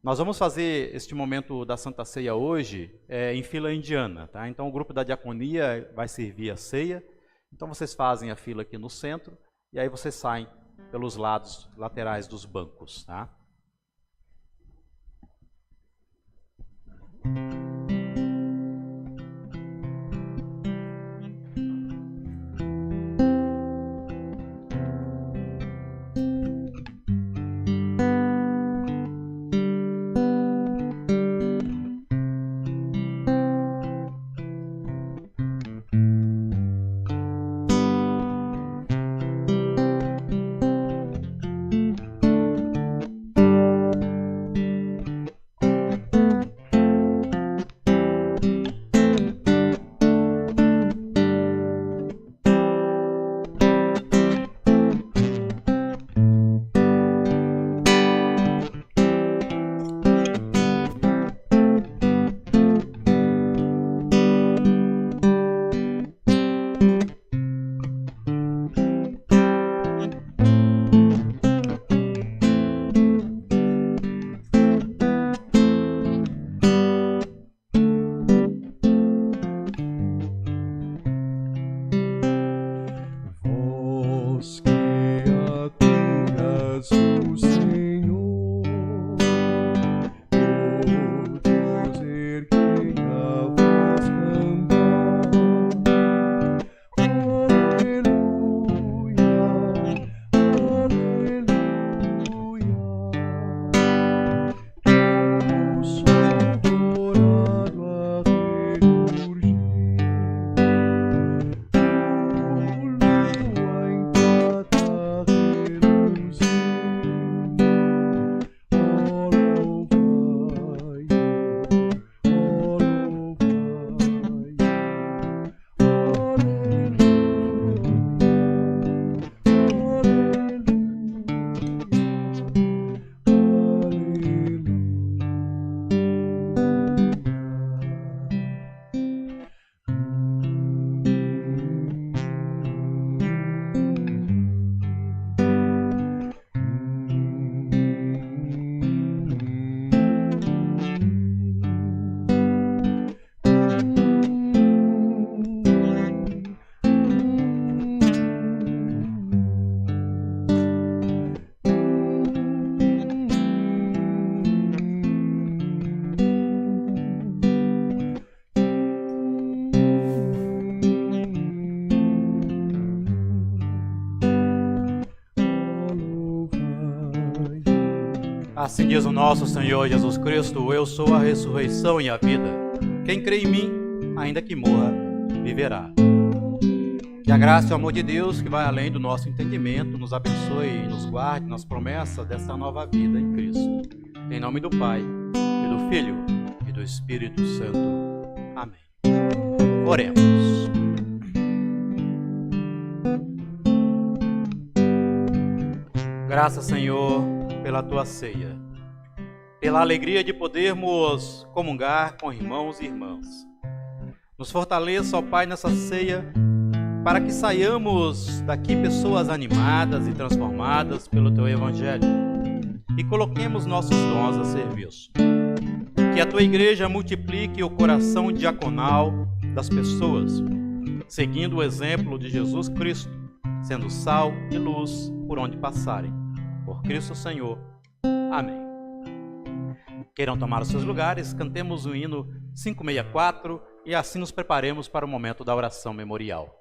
Nós vamos fazer este momento da Santa Ceia hoje em fila indiana, tá? Então, o grupo da diaconia vai servir a ceia. Então, vocês fazem a fila aqui no centro e aí vocês saem pelos lados laterais dos bancos, tá? Assim diz o nosso Senhor Jesus Cristo: eu sou a ressurreição e a vida. Quem crê em mim, ainda que morra, viverá. Que a graça e o amor de Deus, que vai além do nosso entendimento, nos abençoe e nos guarde nas promessas dessa nova vida em Cristo. Em nome do Pai, e do Filho, e do Espírito Santo. Amém. Oremos. Graças, Senhor, pela tua ceia, pela alegria de podermos comungar com irmãos e irmãs. Nos fortaleça, ó Pai, nessa ceia, para que saiamos daqui pessoas animadas e transformadas pelo teu Evangelho e coloquemos nossos dons a serviço. Que a tua igreja multiplique o coração diaconal das pessoas, seguindo o exemplo de Jesus Cristo, sendo sal e luz por onde passarem. Por Cristo Senhor. Amém. Queiram tomar os seus lugares, cantemos o hino 564 e assim nos preparemos para o momento da oração memorial.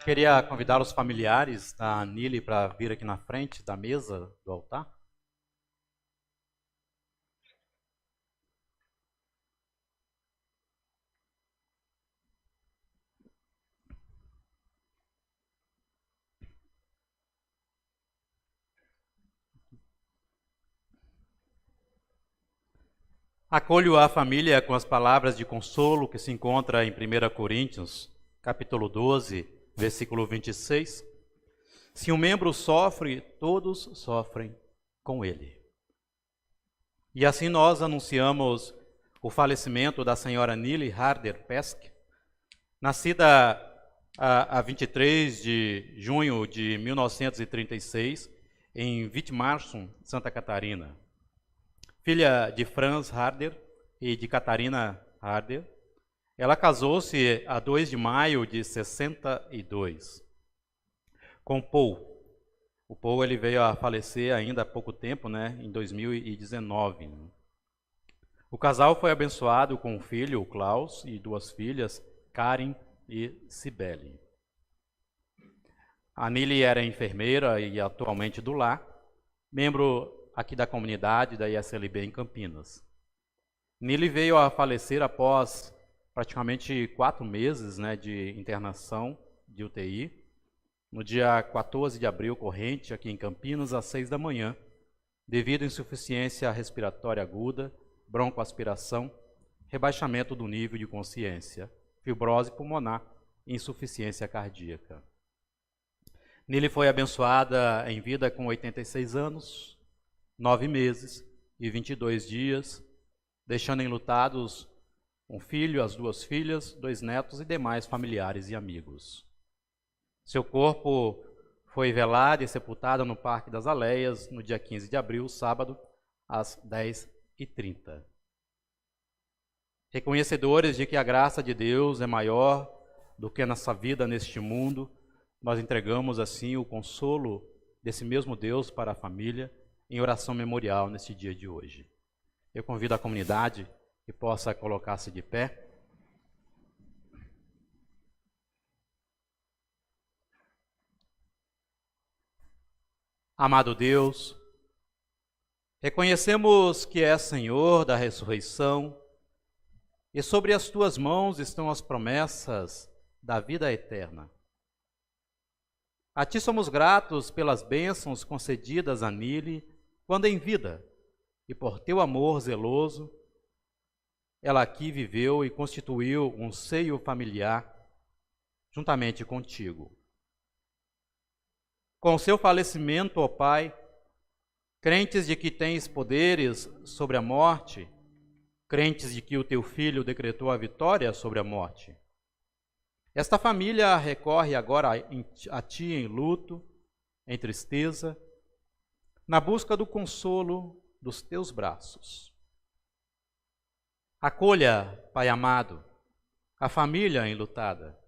Queria convidar os familiares da Anile para vir aqui na frente da mesa do altar. Acolho a família com as palavras de consolo que se encontra em 1 Coríntios, capítulo 12, versículo 26. Se um membro sofre, todos sofrem com ele. E assim nós anunciamos o falecimento da senhora Nili Harder Pesk, nascida a 23 de junho de 1936, em Witmarsum, Santa Catarina. Filha de Franz Harder e de Catarina Harder, ela casou-se a 2 de maio de 62 com Paul. O Paul ele veio a falecer ainda há pouco tempo, em 2019. O casal foi abençoado com um filho, o Klaus, e 2 filhas, Karen e Cibele. A Nili era enfermeira e atualmente do lar, membro aqui da comunidade da ISLB em Campinas. Nili veio a falecer após praticamente 4 meses de internação de UTI, no dia 14 de abril corrente, aqui em Campinas, às 6 da manhã, devido a insuficiência respiratória aguda, broncoaspiração, rebaixamento do nível de consciência fibrose pulmonar e insuficiência cardíaca. Nele foi abençoada em vida com 86 anos, 9 meses e 22 dias, deixando enlutados um filho, as 2 filhas, 2 netos e demais familiares e amigos. Seu corpo foi velado e sepultado no Parque das Aleias no dia 15 de abril, sábado, às 10h30. Reconhecedores de que a graça de Deus é maior do que a nossa vida neste mundo, nós entregamos assim o consolo desse mesmo Deus para a família em oração memorial neste dia de hoje. Eu convido a comunidade que possa colocar-se de pé. Amado Deus, reconhecemos que és Senhor da ressurreição e sobre as tuas mãos estão as promessas da vida eterna. A ti somos gratos pelas bênçãos concedidas a Nili quando em vida, e por teu amor zeloso, ela aqui viveu e constituiu um seio familiar juntamente contigo. Com seu falecimento, ó Pai, crentes de que tens poderes sobre a morte, crentes de que o teu Filho decretou a vitória sobre a morte, esta família recorre agora a ti em luto, em tristeza, na busca do consolo dos teus braços. Acolha, Pai amado, a família enlutada.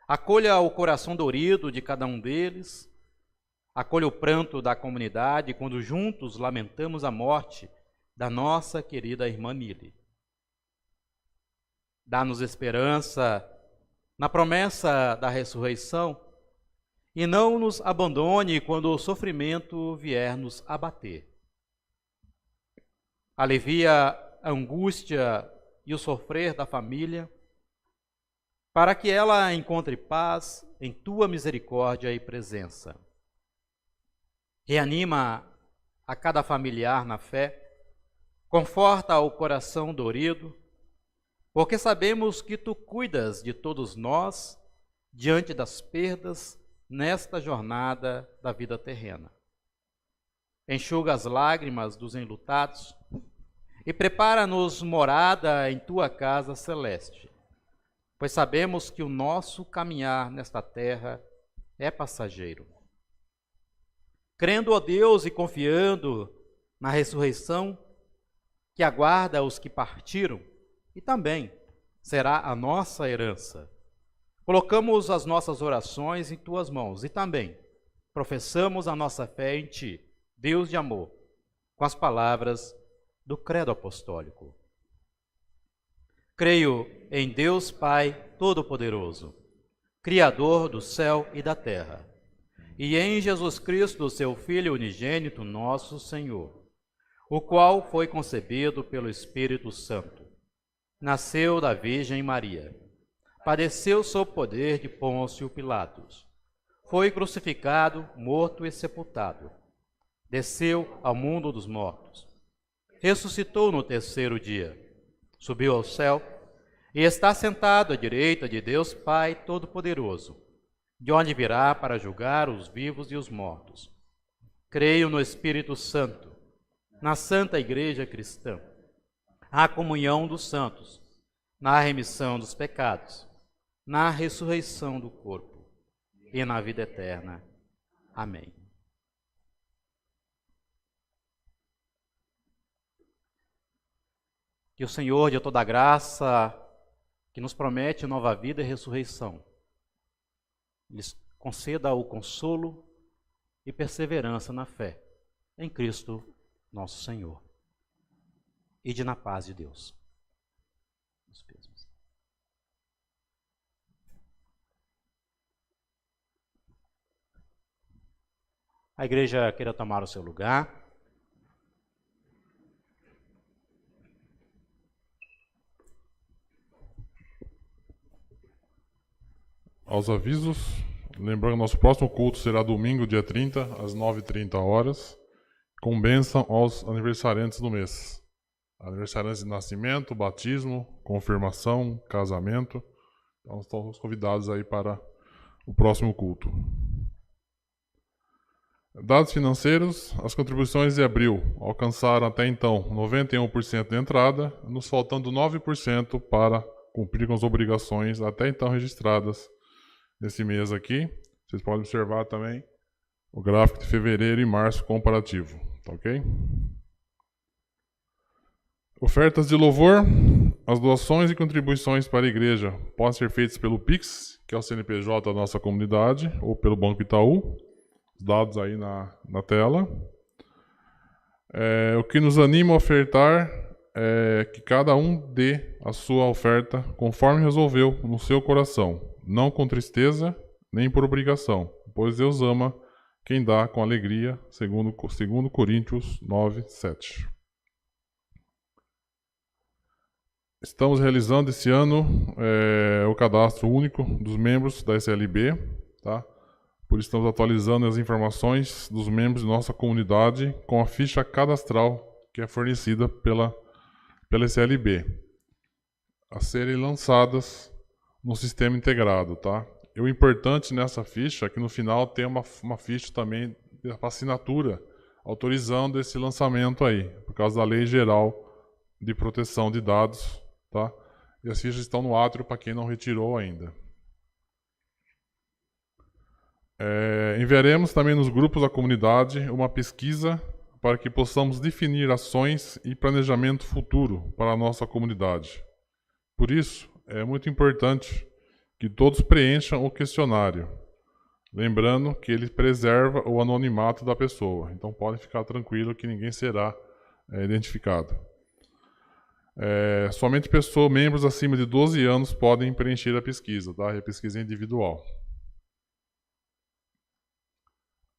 Acolha o coração dorido de cada um deles. Acolha o pranto da comunidade quando juntos lamentamos a morte da nossa querida irmã Nili. Dá-nos esperança na promessa da ressurreição e não nos abandone quando o sofrimento vier nos abater. Alivia a angústia e o sofrer da família, para que ela encontre paz em tua misericórdia e presença. Reanima a cada familiar na fé, conforta o coração dorido, porque sabemos que tu cuidas de todos nós diante das perdas nesta jornada da vida terrena. Enxuga as lágrimas dos enlutados e prepara-nos morada em tua casa celeste, pois sabemos que o nosso caminhar nesta terra é passageiro. Crendo, ó Deus, e confiando na ressurreição que aguarda os que partiram, e também será a nossa herança, colocamos as nossas orações em tuas mãos e também professamos a nossa fé em ti, Deus de amor, com as palavras do credo apostólico. Creio em Deus Pai Todo-Poderoso, Criador do céu e da terra, e em Jesus Cristo, seu Filho unigênito, nosso Senhor, o qual foi concebido pelo Espírito Santo, nasceu da Virgem Maria, padeceu sob o poder de Pôncio Pilatos, foi crucificado, morto e sepultado, desceu ao mundo dos mortos, ressuscitou no terceiro dia, subiu ao céu e está sentado à direita de Deus Pai Todo-Poderoso, de onde virá para julgar os vivos e os mortos. Creio no Espírito Santo, na Santa Igreja Cristã, a comunhão dos santos, na remissão dos pecados, na ressurreição do corpo e na vida eterna. Amém. Que o Senhor de toda graça, que nos promete nova vida e ressurreição, lhes conceda o consolo e perseverança na fé em Cristo nosso Senhor. Ide na paz de Deus. A igreja queira tomar o seu lugar. Aos avisos, lembrando que nosso próximo culto será domingo, dia 30, às 9h30, com bênção aos aniversariantes do mês. aniversariantes de nascimento, batismo, confirmação, casamento. Então, estão os convidados aí para o próximo culto. Dados financeiros, as contribuições de abril alcançaram até então 91% de entrada, nos faltando 9% para cumprir com as obrigações até então registradas nesse mês aqui. Vocês podem observar também o gráfico de fevereiro e março comparativo, tá ok? Ofertas de louvor, as doações e contribuições para a igreja podem ser feitas pelo Pix, que é o CNPJ da nossa comunidade, ou pelo Banco Itaú. Os dados aí na tela. O que nos anima a ofertar é que cada um dê a sua oferta conforme resolveu no seu coração, não com tristeza nem por obrigação, pois Deus ama quem dá com alegria, segundo Coríntios 9:7. Estamos realizando esse ano o cadastro único dos membros da SLB, tá? Por isso estamos atualizando as informações dos membros de nossa comunidade com a ficha cadastral que é fornecida pela SLB, a serem lançadas no sistema integrado, tá? E o importante nessa ficha é que no final tem uma ficha também de assinatura autorizando esse lançamento aí, por causa da Lei Geral de Proteção de Dados, tá? E as fichas estão no átrio para quem não retirou ainda. Enviaremos também nos grupos da comunidade uma pesquisa para que possamos definir ações e planejamento futuro para a nossa comunidade. Por isso, é muito importante que todos preencham o questionário, lembrando que ele preserva o anonimato da pessoa. Então, podem ficar tranquilo que ninguém será identificado. Somente membros acima de 12 anos podem preencher a pesquisa, tá? A pesquisa é individual.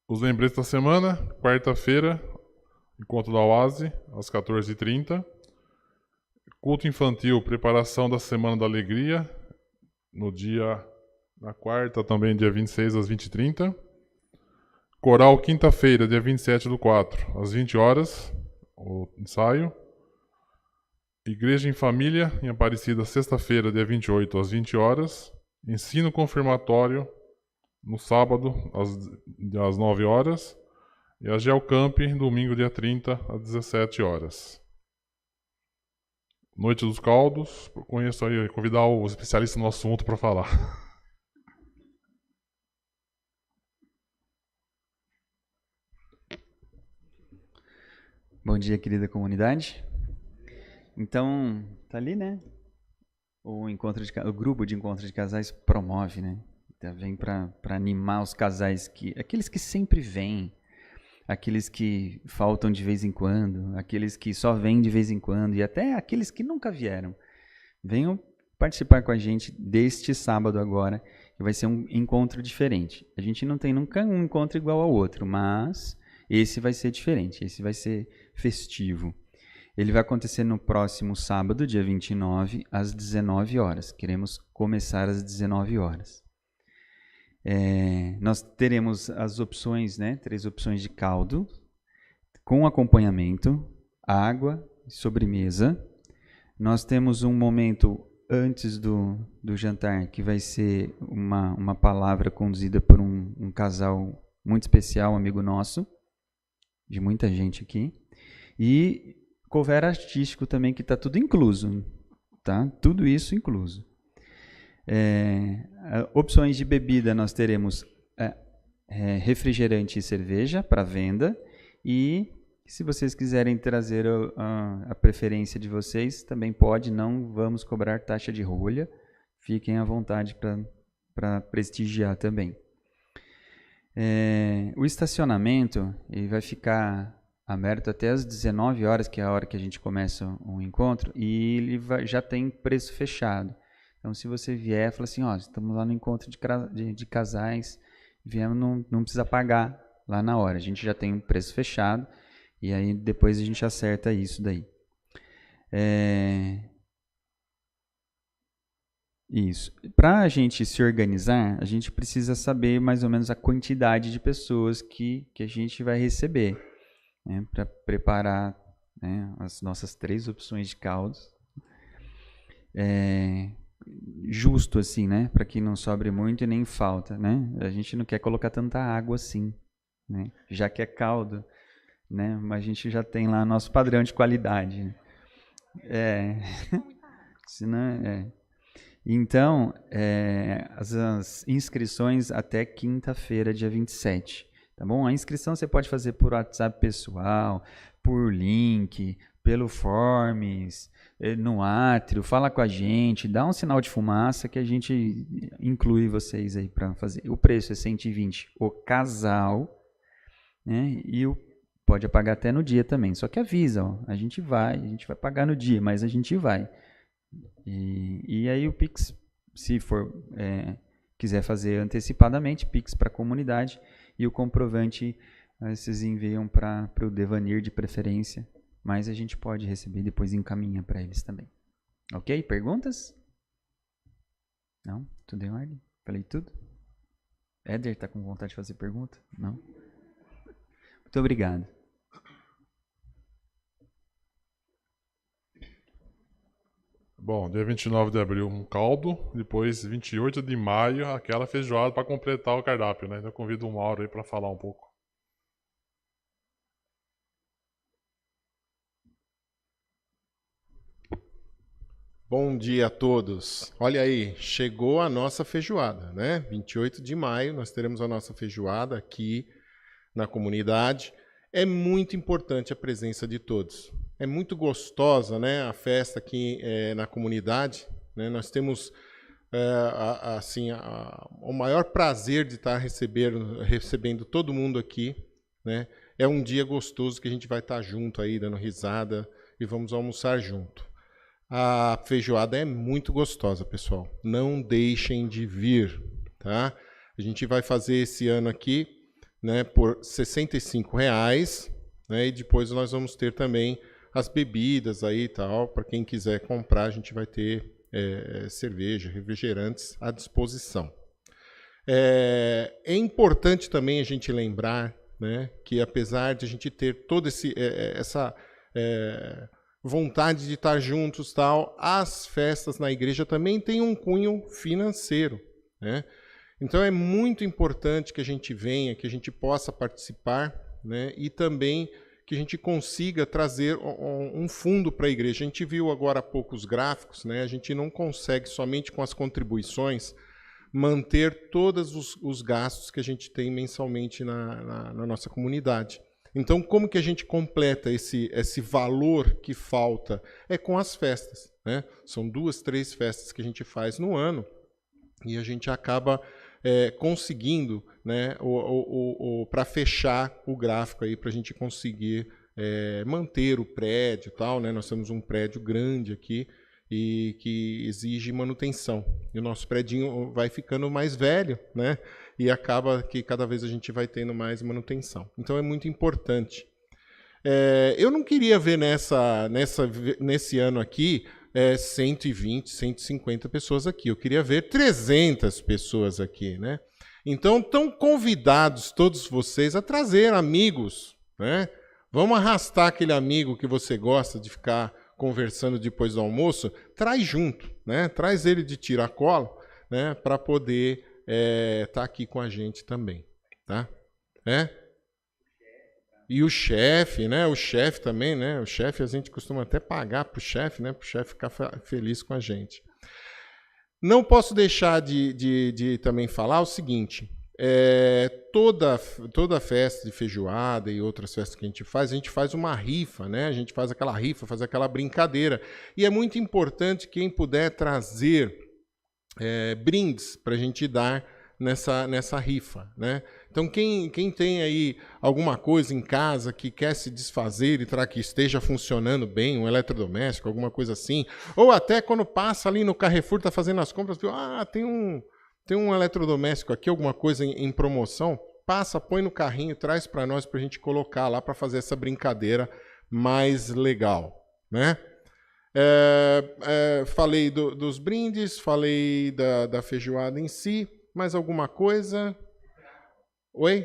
Os lembretes da semana, quarta-feira, encontro da Oase, às 14h30. Culto infantil, preparação da Semana da Alegria, na quarta também, dia 26, às 20h30. Coral, quinta-feira, dia 27/4, às 20 horas, o ensaio. Igreja em Família, em Aparecida, sexta-feira, dia 28, às 20 horas. Ensino confirmatório, no sábado, às 9 horas. E a Geocamp, domingo, dia 30, às 17 horas. Noite dos Caldos, conheço aí, convidar o especialista no assunto para falar. Bom dia, querida comunidade. Então, tá ali, né? O grupo de encontro de casais promove, né? Então, vem para animar os casais, aqueles que sempre vêm, aqueles que faltam de vez em quando, aqueles que só vêm de vez em quando e até aqueles que nunca vieram. Venham participar com a gente deste sábado agora, que vai ser um encontro diferente. A gente não tem nunca um encontro igual ao outro, mas esse vai ser diferente, esse vai ser festivo. Ele vai acontecer no próximo sábado, dia 29, às 19 horas. Queremos começar às 19 horas. Nós teremos as opções, né? 3 opções de caldo, com acompanhamento, água e sobremesa. Nós temos um momento antes do jantar, que vai ser uma palavra conduzida por um casal muito especial, amigo nosso, de muita gente aqui. E cover artístico também, que está tudo incluso, tá? Tudo isso incluso. Opções de bebida, nós teremos refrigerante e cerveja para venda, e se vocês quiserem trazer a preferência de vocês, também pode, não vamos cobrar taxa de rolha, fiquem à vontade para prestigiar também. O estacionamento ele vai ficar aberto até às 19 horas, que é a hora que a gente começa o encontro, e ele já tem preço fechado. Então, se você vier, fala assim, estamos lá no encontro de casais, viemos, não precisa pagar lá na hora. A gente já tem um preço fechado, e aí depois a gente acerta isso daí. Isso. Para a gente se organizar, a gente precisa saber mais ou menos a quantidade de pessoas que a gente vai receber, né, para preparar né? As nossas 3 opções de caldos. Justo assim, né? Para que não sobre muito e nem falta, né? A gente não quer colocar tanta água assim, né? Já que é caldo, né? Mas a gente já tem lá nosso padrão de qualidade. Né? Senão, Então, as inscrições até quinta-feira, dia 27. Tá bom? A inscrição você pode fazer por WhatsApp pessoal, por link, pelo Forms, no átrio, fala com a gente, dá um sinal de fumaça que a gente inclui vocês aí para fazer. O preço é 120 o casal, né? E pode pagar até no dia também. Só que avisa, ó, a gente vai pagar no dia, mas a gente vai. E aí o Pix, se for quiser fazer antecipadamente, Pix para a comunidade e o comprovante vocês enviam para o Devanir de preferência, mas a gente pode receber e depois encaminha para eles também. Ok? Perguntas? Não? Tudo em ordem? Falei tudo? Éder, tá com vontade de fazer pergunta? Não? Muito obrigado. Bom, dia 29 de abril, um caldo. Depois, 28 de maio, aquela feijoada para completar o cardápio, né? Então, eu convido o Mauro aí para falar um pouco. Bom dia a todos. Olha aí, chegou a nossa feijoada, né? 28 de maio nós teremos a nossa feijoada aqui na comunidade. É muito importante a presença de todos. É muito gostosa, né, a festa aqui na comunidade. Né? Nós temos o maior prazer de estar recebendo todo mundo aqui. Né? É um dia gostoso que a gente vai estar junto aí, dando risada e vamos almoçar junto. A feijoada é muito gostosa, pessoal. Não deixem de vir, tá? A gente vai fazer esse ano aqui, né, por R$ 65, né? E depois nós vamos ter também as bebidas aí e tal. Para quem quiser comprar, a gente vai ter cerveja, refrigerantes à disposição. É importante também a gente lembrar, né, que apesar de a gente ter toda essa vontade de estar juntos, tal, as festas na igreja também têm um cunho financeiro, né? Então é muito importante que a gente venha, que a gente possa participar, né? E também que a gente consiga trazer um fundo para a igreja. A gente viu agora há pouco os gráficos, né? A gente não consegue somente com as contribuições manter todos os gastos que a gente tem mensalmente na nossa comunidade. Então, como que a gente completa esse valor que falta? É com as festas, né? São 2, 3 festas que a gente faz no ano e a gente acaba conseguindo, né, para fechar o gráfico aí, para a gente conseguir manter o prédio e tal, né? Nós temos um prédio grande aqui e que exige manutenção. E o nosso prédio vai ficando mais velho, né? E acaba que cada vez a gente vai tendo mais manutenção. Então é muito importante. Eu não queria ver nesse ano aqui 120, 150 pessoas aqui. Eu queria ver 300 pessoas aqui, né? Então estão convidados todos vocês a trazer amigos, né? Vamos arrastar aquele amigo que você gosta de ficar conversando depois do almoço, traz junto, né? Traz ele de tiracolo, né? Para poder tá aqui com a gente também, tá? E o chefe, né? O chefe também, né? O chefe a gente costuma até pagar pro chefe, né? Pro chefe ficar feliz com a gente. Não posso deixar de também falar o seguinte: toda festa de feijoada e outras festas que a gente faz uma rifa, né? A gente faz aquela rifa, faz aquela brincadeira. E é muito importante quem puder trazer brindes para a gente dar nessa rifa, né? Então, quem tem aí alguma coisa em casa que quer se desfazer e para que esteja funcionando bem, um eletrodoméstico, alguma coisa assim, ou até quando passa ali no Carrefour, está fazendo as compras, viu? Tem um eletrodoméstico aqui, alguma coisa em promoção, passa, põe no carrinho, traz para nós para a gente colocar lá para fazer essa brincadeira mais legal, né? Falei dos brindes, falei da feijoada em si. Mais alguma coisa? Oi?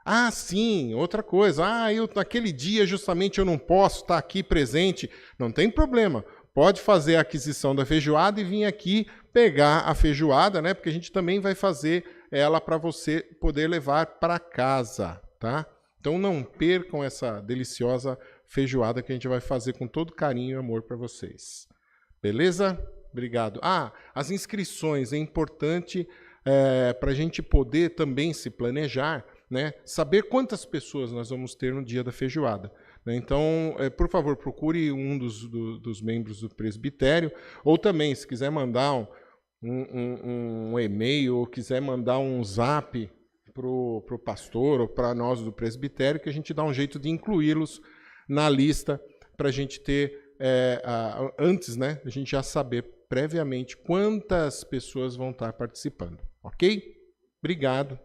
Ah, sim, outra coisa. Ah, naquele dia justamente eu não posso estar aqui presente. Não tem problema. Pode fazer a aquisição da feijoada e vir aqui pegar a feijoada, né? Porque a gente também vai fazer ela para você poder levar para casa, tá? Então não percam essa deliciosa feijoada que a gente vai fazer com todo carinho e amor para vocês. Beleza? Obrigado. Ah, as inscrições é importante para a gente poder também se planejar, né? Saber quantas pessoas nós vamos ter no dia da feijoada. Então, por favor, procure um dos membros do presbitério, ou também, se quiser mandar um e-mail, ou quiser mandar um zap para o pastor ou para nós do presbitério, que a gente dá um jeito de incluí-los na lista para a gente ter, antes, né, a gente já saber previamente quantas pessoas vão estar participando. Ok? Obrigado.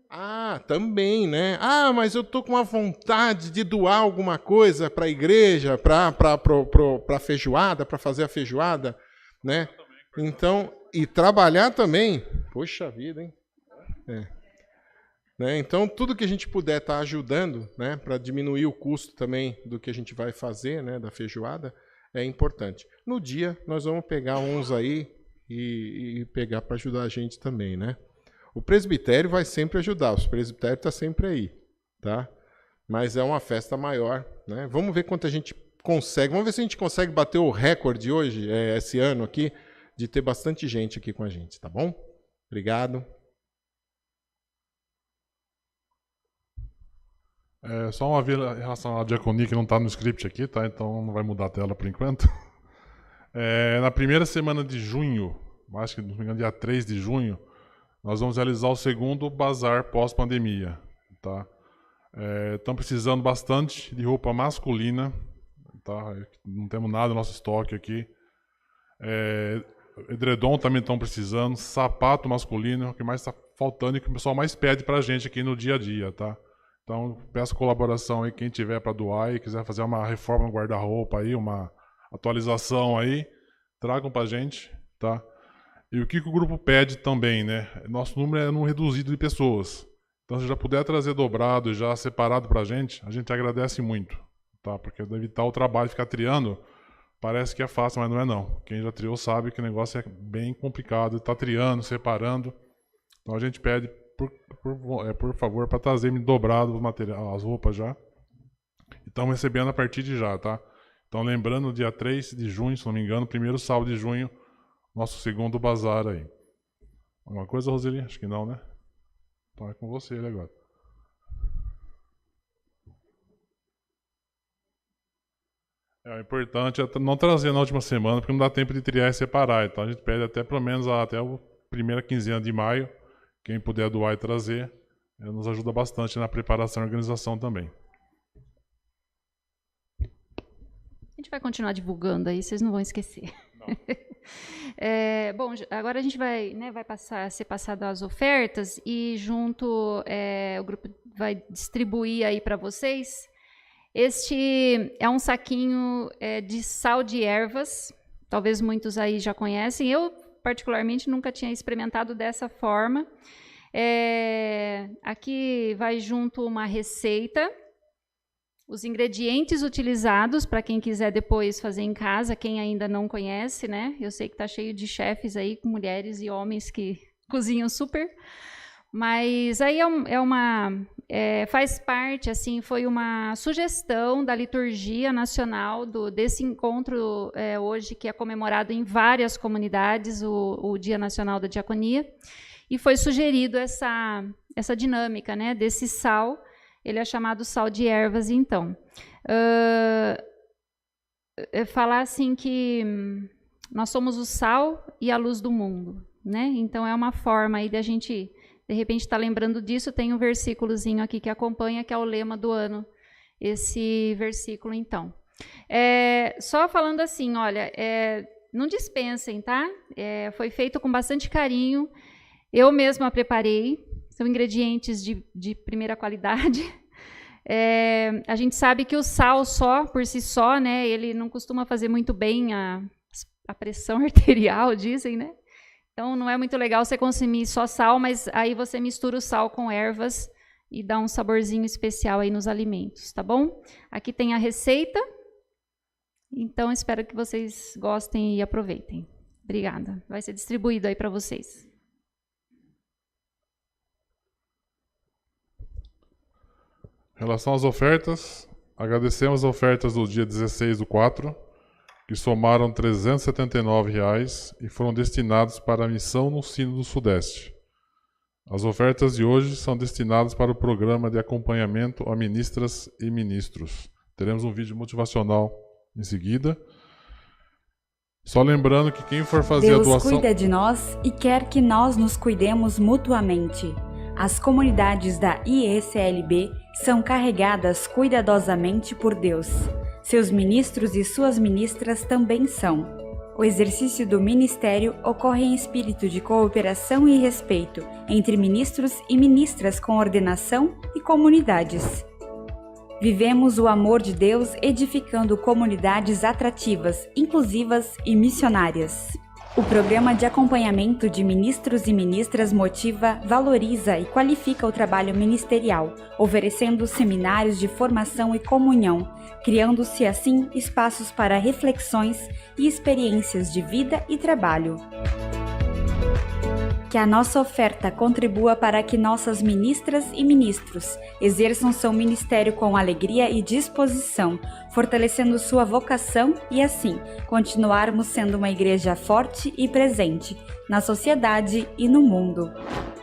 Ah, também, né? Ah, mas eu tô com uma vontade de doar alguma coisa para a igreja, para a feijoada, para fazer a feijoada, né? Então, e trabalhar também. Poxa vida, hein? Né? Então, tudo que a gente puder estar ajudando, né, para diminuir o custo também do que a gente vai fazer, né, da feijoada, é importante. No dia, nós vamos pegar uns aí e pegar para ajudar a gente também, né? O presbitério vai sempre ajudar, o presbitério está sempre aí, tá? Mas é uma festa maior, né? Vamos ver quanto a gente consegue, vamos ver se a gente consegue bater o recorde hoje, esse ano aqui, de ter bastante gente aqui com a gente, tá bom? Obrigado. Só uma vez em relação à diaconia que não está no script aqui, tá? Então não vai mudar a tela por enquanto. Na primeira semana de junho, acho que não me engano, dia 3 de junho, nós vamos realizar o segundo bazar pós-pandemia, tá? Estamos precisando bastante de roupa masculina, tá? Não temos nada no nosso estoque aqui. Edredom também estão precisando, sapato masculino, o que mais está faltando e que o pessoal mais pede para a gente aqui no dia a dia, tá? Então, peço colaboração aí, quem tiver para doar e quiser fazer uma reforma no guarda-roupa aí, uma atualização aí, tragam para a gente, tá? E o que o grupo pede também, né? Nosso número é um reduzido de pessoas. Então, se já puder trazer dobrado e já separado para a gente agradece muito, tá? Porque evitar o trabalho de ficar triando, parece que é fácil, mas não é não. Quem já triou sabe que o negócio é bem complicado, tá triando, separando. Então, a gente pede, por favor, para trazer dobrado o material, as roupas já. E estamos recebendo a partir de já, tá? Então, lembrando, dia 3 de junho, se não me engano, primeiro sábado de junho, nosso segundo bazar aí. Alguma coisa, Roseli? Acho que não, né? Então é com você ele agora. O importante é não trazer na última semana, porque não dá tempo de triar e separar. Então a gente pede até pelo menos até a primeira quinzena de maio. Quem puder doar e trazer, nos ajuda bastante na preparação e organização também. A gente vai continuar divulgando aí, vocês não vão esquecer. Bom, agora a gente vai ser passado as ofertas e junto o grupo vai distribuir aí para vocês. Este é um saquinho de sal de ervas, talvez muitos aí já conhecem. Eu, particularmente, nunca tinha experimentado dessa forma. Aqui vai junto uma receita, os ingredientes utilizados, para quem quiser depois fazer em casa, quem ainda não conhece, né? Eu sei que está cheio de chefes aí, com mulheres e homens que cozinham super. Mas aí faz parte, assim, foi uma sugestão da liturgia nacional desse encontro hoje, que é comemorado em várias comunidades, o Dia Nacional da Diaconia, e foi sugerido essa dinâmica, né, desse sal. Ele é chamado sal de ervas, então. Falar assim que nós somos o sal e a luz do mundo, né? Então é uma forma aí de a gente, de repente, estar lembrando disso. Tem um versículozinho aqui que acompanha, que é o lema do ano, esse versículo, então. Só falando assim, olha, não dispensem, tá? Foi feito com bastante carinho. Eu mesma preparei. São ingredientes de primeira qualidade. A gente sabe que o sal por si só, né, ele não costuma fazer muito bem a pressão arterial, dizem, né? Então, não é muito legal você consumir só sal, mas aí você mistura o sal com ervas e dá um saborzinho especial aí nos alimentos, tá bom? Aqui tem a receita. Então, espero que vocês gostem e aproveitem. Obrigada. Vai ser distribuído aí para vocês. Em relação às ofertas, agradecemos as ofertas do dia 16/4, que somaram R$ 379 e foram destinados para a missão no Sínodo do Sudeste. As ofertas de hoje são destinadas para o programa de acompanhamento a ministras e ministros. Teremos um vídeo motivacional em seguida. Só lembrando que quem for fazer Deus a doação... cuida de nós e quer que nós nos cuidemos mutuamente. As comunidades da IECLB são carregadas cuidadosamente por Deus. Seus ministros e suas ministras também são. O exercício do ministério ocorre em espírito de cooperação e respeito entre ministros e ministras com ordenação e comunidades. Vivemos o amor de Deus edificando comunidades atrativas, inclusivas e missionárias. O programa de acompanhamento de ministros e ministras motiva, valoriza e qualifica o trabalho ministerial, oferecendo seminários de formação e comunhão, criando-se assim espaços para reflexões e experiências de vida e trabalho. Que a nossa oferta contribua para que nossas ministras e ministros exerçam seu ministério com alegria e disposição, fortalecendo sua vocação e, assim, continuarmos sendo uma igreja forte e presente na sociedade e no mundo.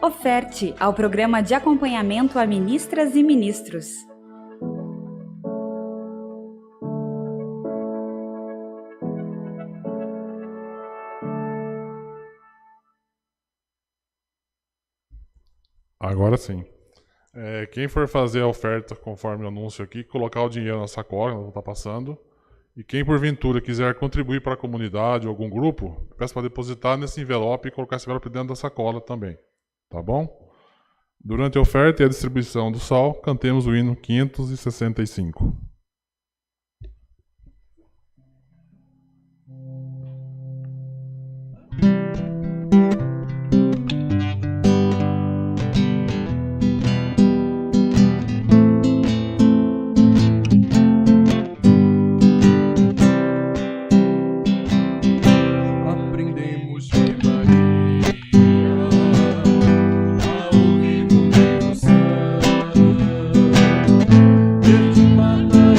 Oferte ao programa de acompanhamento a ministras e ministros. Agora sim. Quem for fazer a oferta, conforme o anúncio aqui, colocar o dinheiro na sacola, nós vamos estar passando. E quem porventura quiser contribuir para a comunidade ou algum grupo, peço para depositar nesse envelope e colocar esse envelope dentro da sacola também. Tá bom? Durante a oferta e a distribuição do sal, cantemos o hino 565. Mata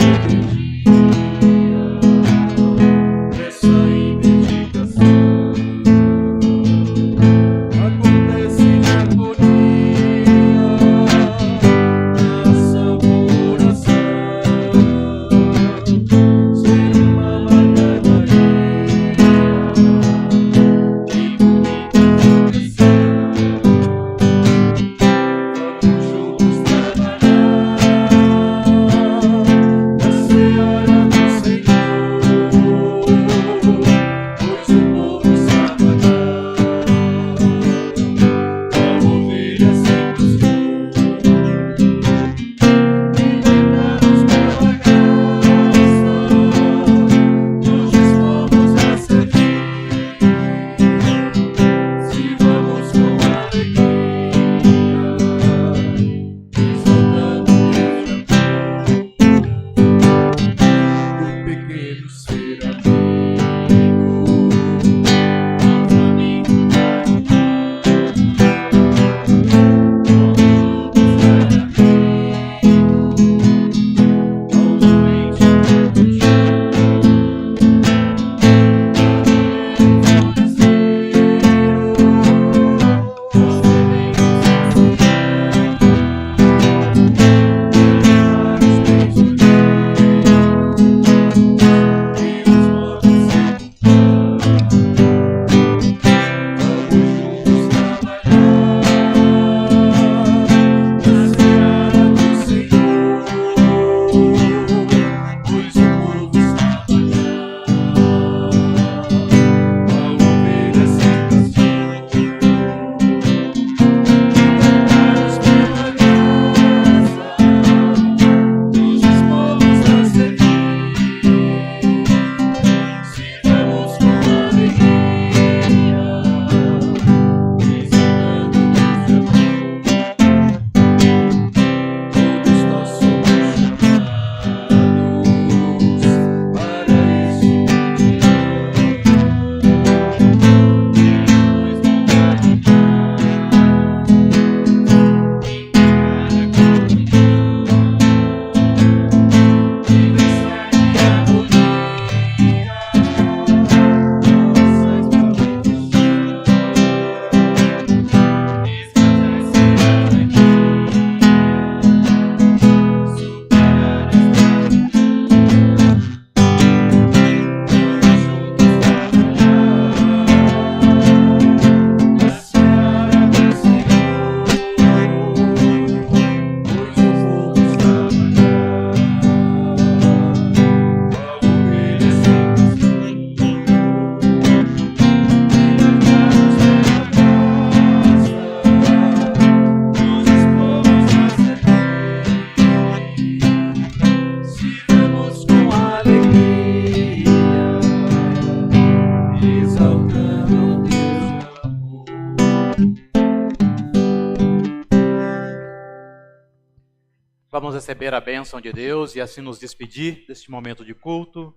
Vamos receber a bênção de Deus e assim nos despedir deste momento de culto.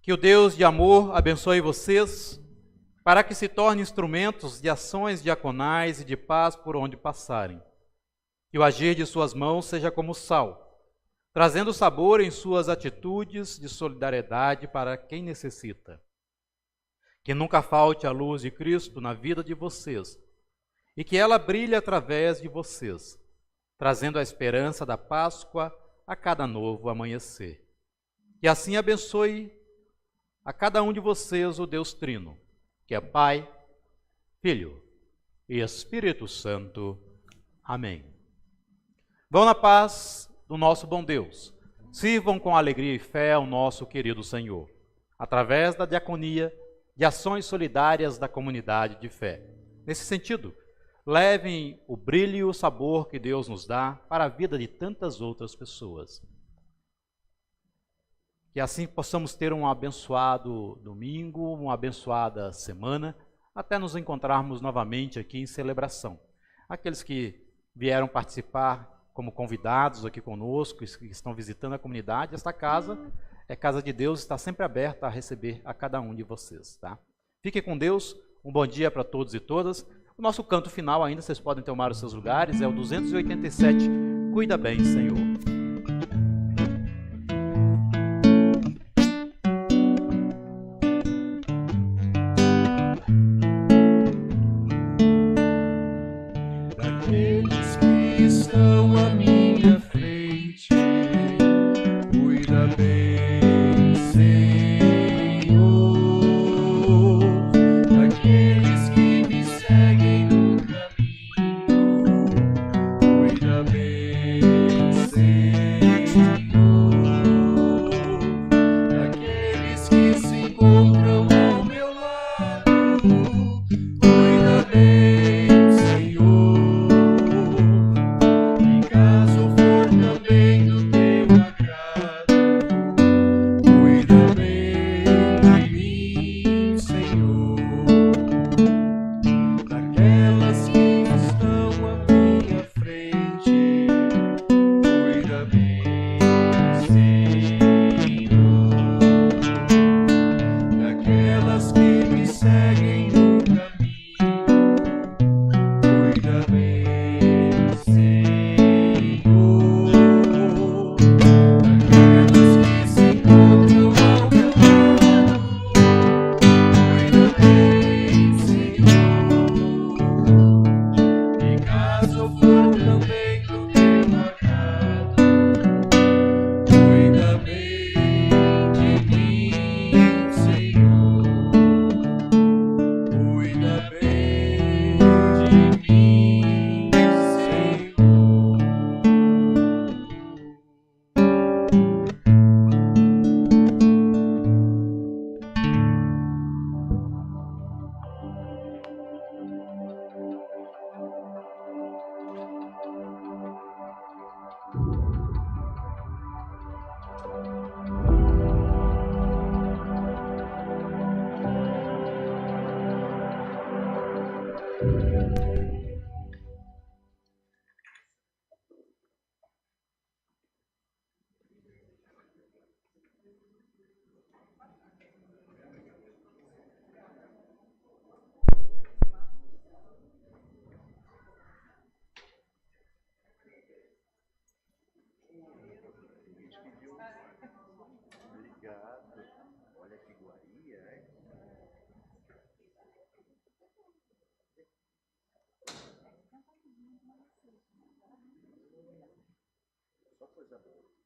Que o Deus de amor abençoe vocês, para que se tornem instrumentos de ações diaconais e de paz por onde passarem. Que o agir de suas mãos seja como sal, trazendo sabor em suas atitudes de solidariedade para quem necessita. Que nunca falte a luz de Cristo na vida de vocês, e que ela brilhe através de vocês, trazendo a esperança da Páscoa a cada novo amanhecer. Que assim abençoe a cada um de vocês o Deus Trino, que é Pai, Filho e Espírito Santo. Amém. Vão na paz do nosso bom Deus. Sirvam com alegria e fé o nosso querido Senhor, através da diaconia de ações solidárias da comunidade de fé. Nesse sentido, levem o brilho e o sabor que Deus nos dá para a vida de tantas outras pessoas. Que assim possamos ter um abençoado domingo, uma abençoada semana, até nos encontrarmos novamente aqui em celebração. Aqueles que vieram participar como convidados aqui conosco, que estão visitando a comunidade, esta casa é casa de Deus, está sempre aberta a receber a cada um de vocês. Tá? Fiquem com Deus, um bom dia para todos e todas. O nosso canto final ainda, vocês podem tomar os seus lugares, é o 287, Cuida Bem, Senhor. Daqueles que estão à minha frente, cuida bem, Senhor. Daqueles que me seguem no caminho, cuida bem, Senhor. Daqueles que se encontram ao meu lado, cuida bem, Senhor. E caso for também do teu agrado, cuida bem de mim, Senhor. Daquelas que estão à minha frente, cuida bem, Senhor. Daquelas que me seguem no caminho, cuida bem, Senhor. Daquelas que se encontram ao meu lado, cuida bem, Senhor. E caso for também do teu agrado, cuida bem de mim, Senhor. Cuida bem de mim, Só coisa boa.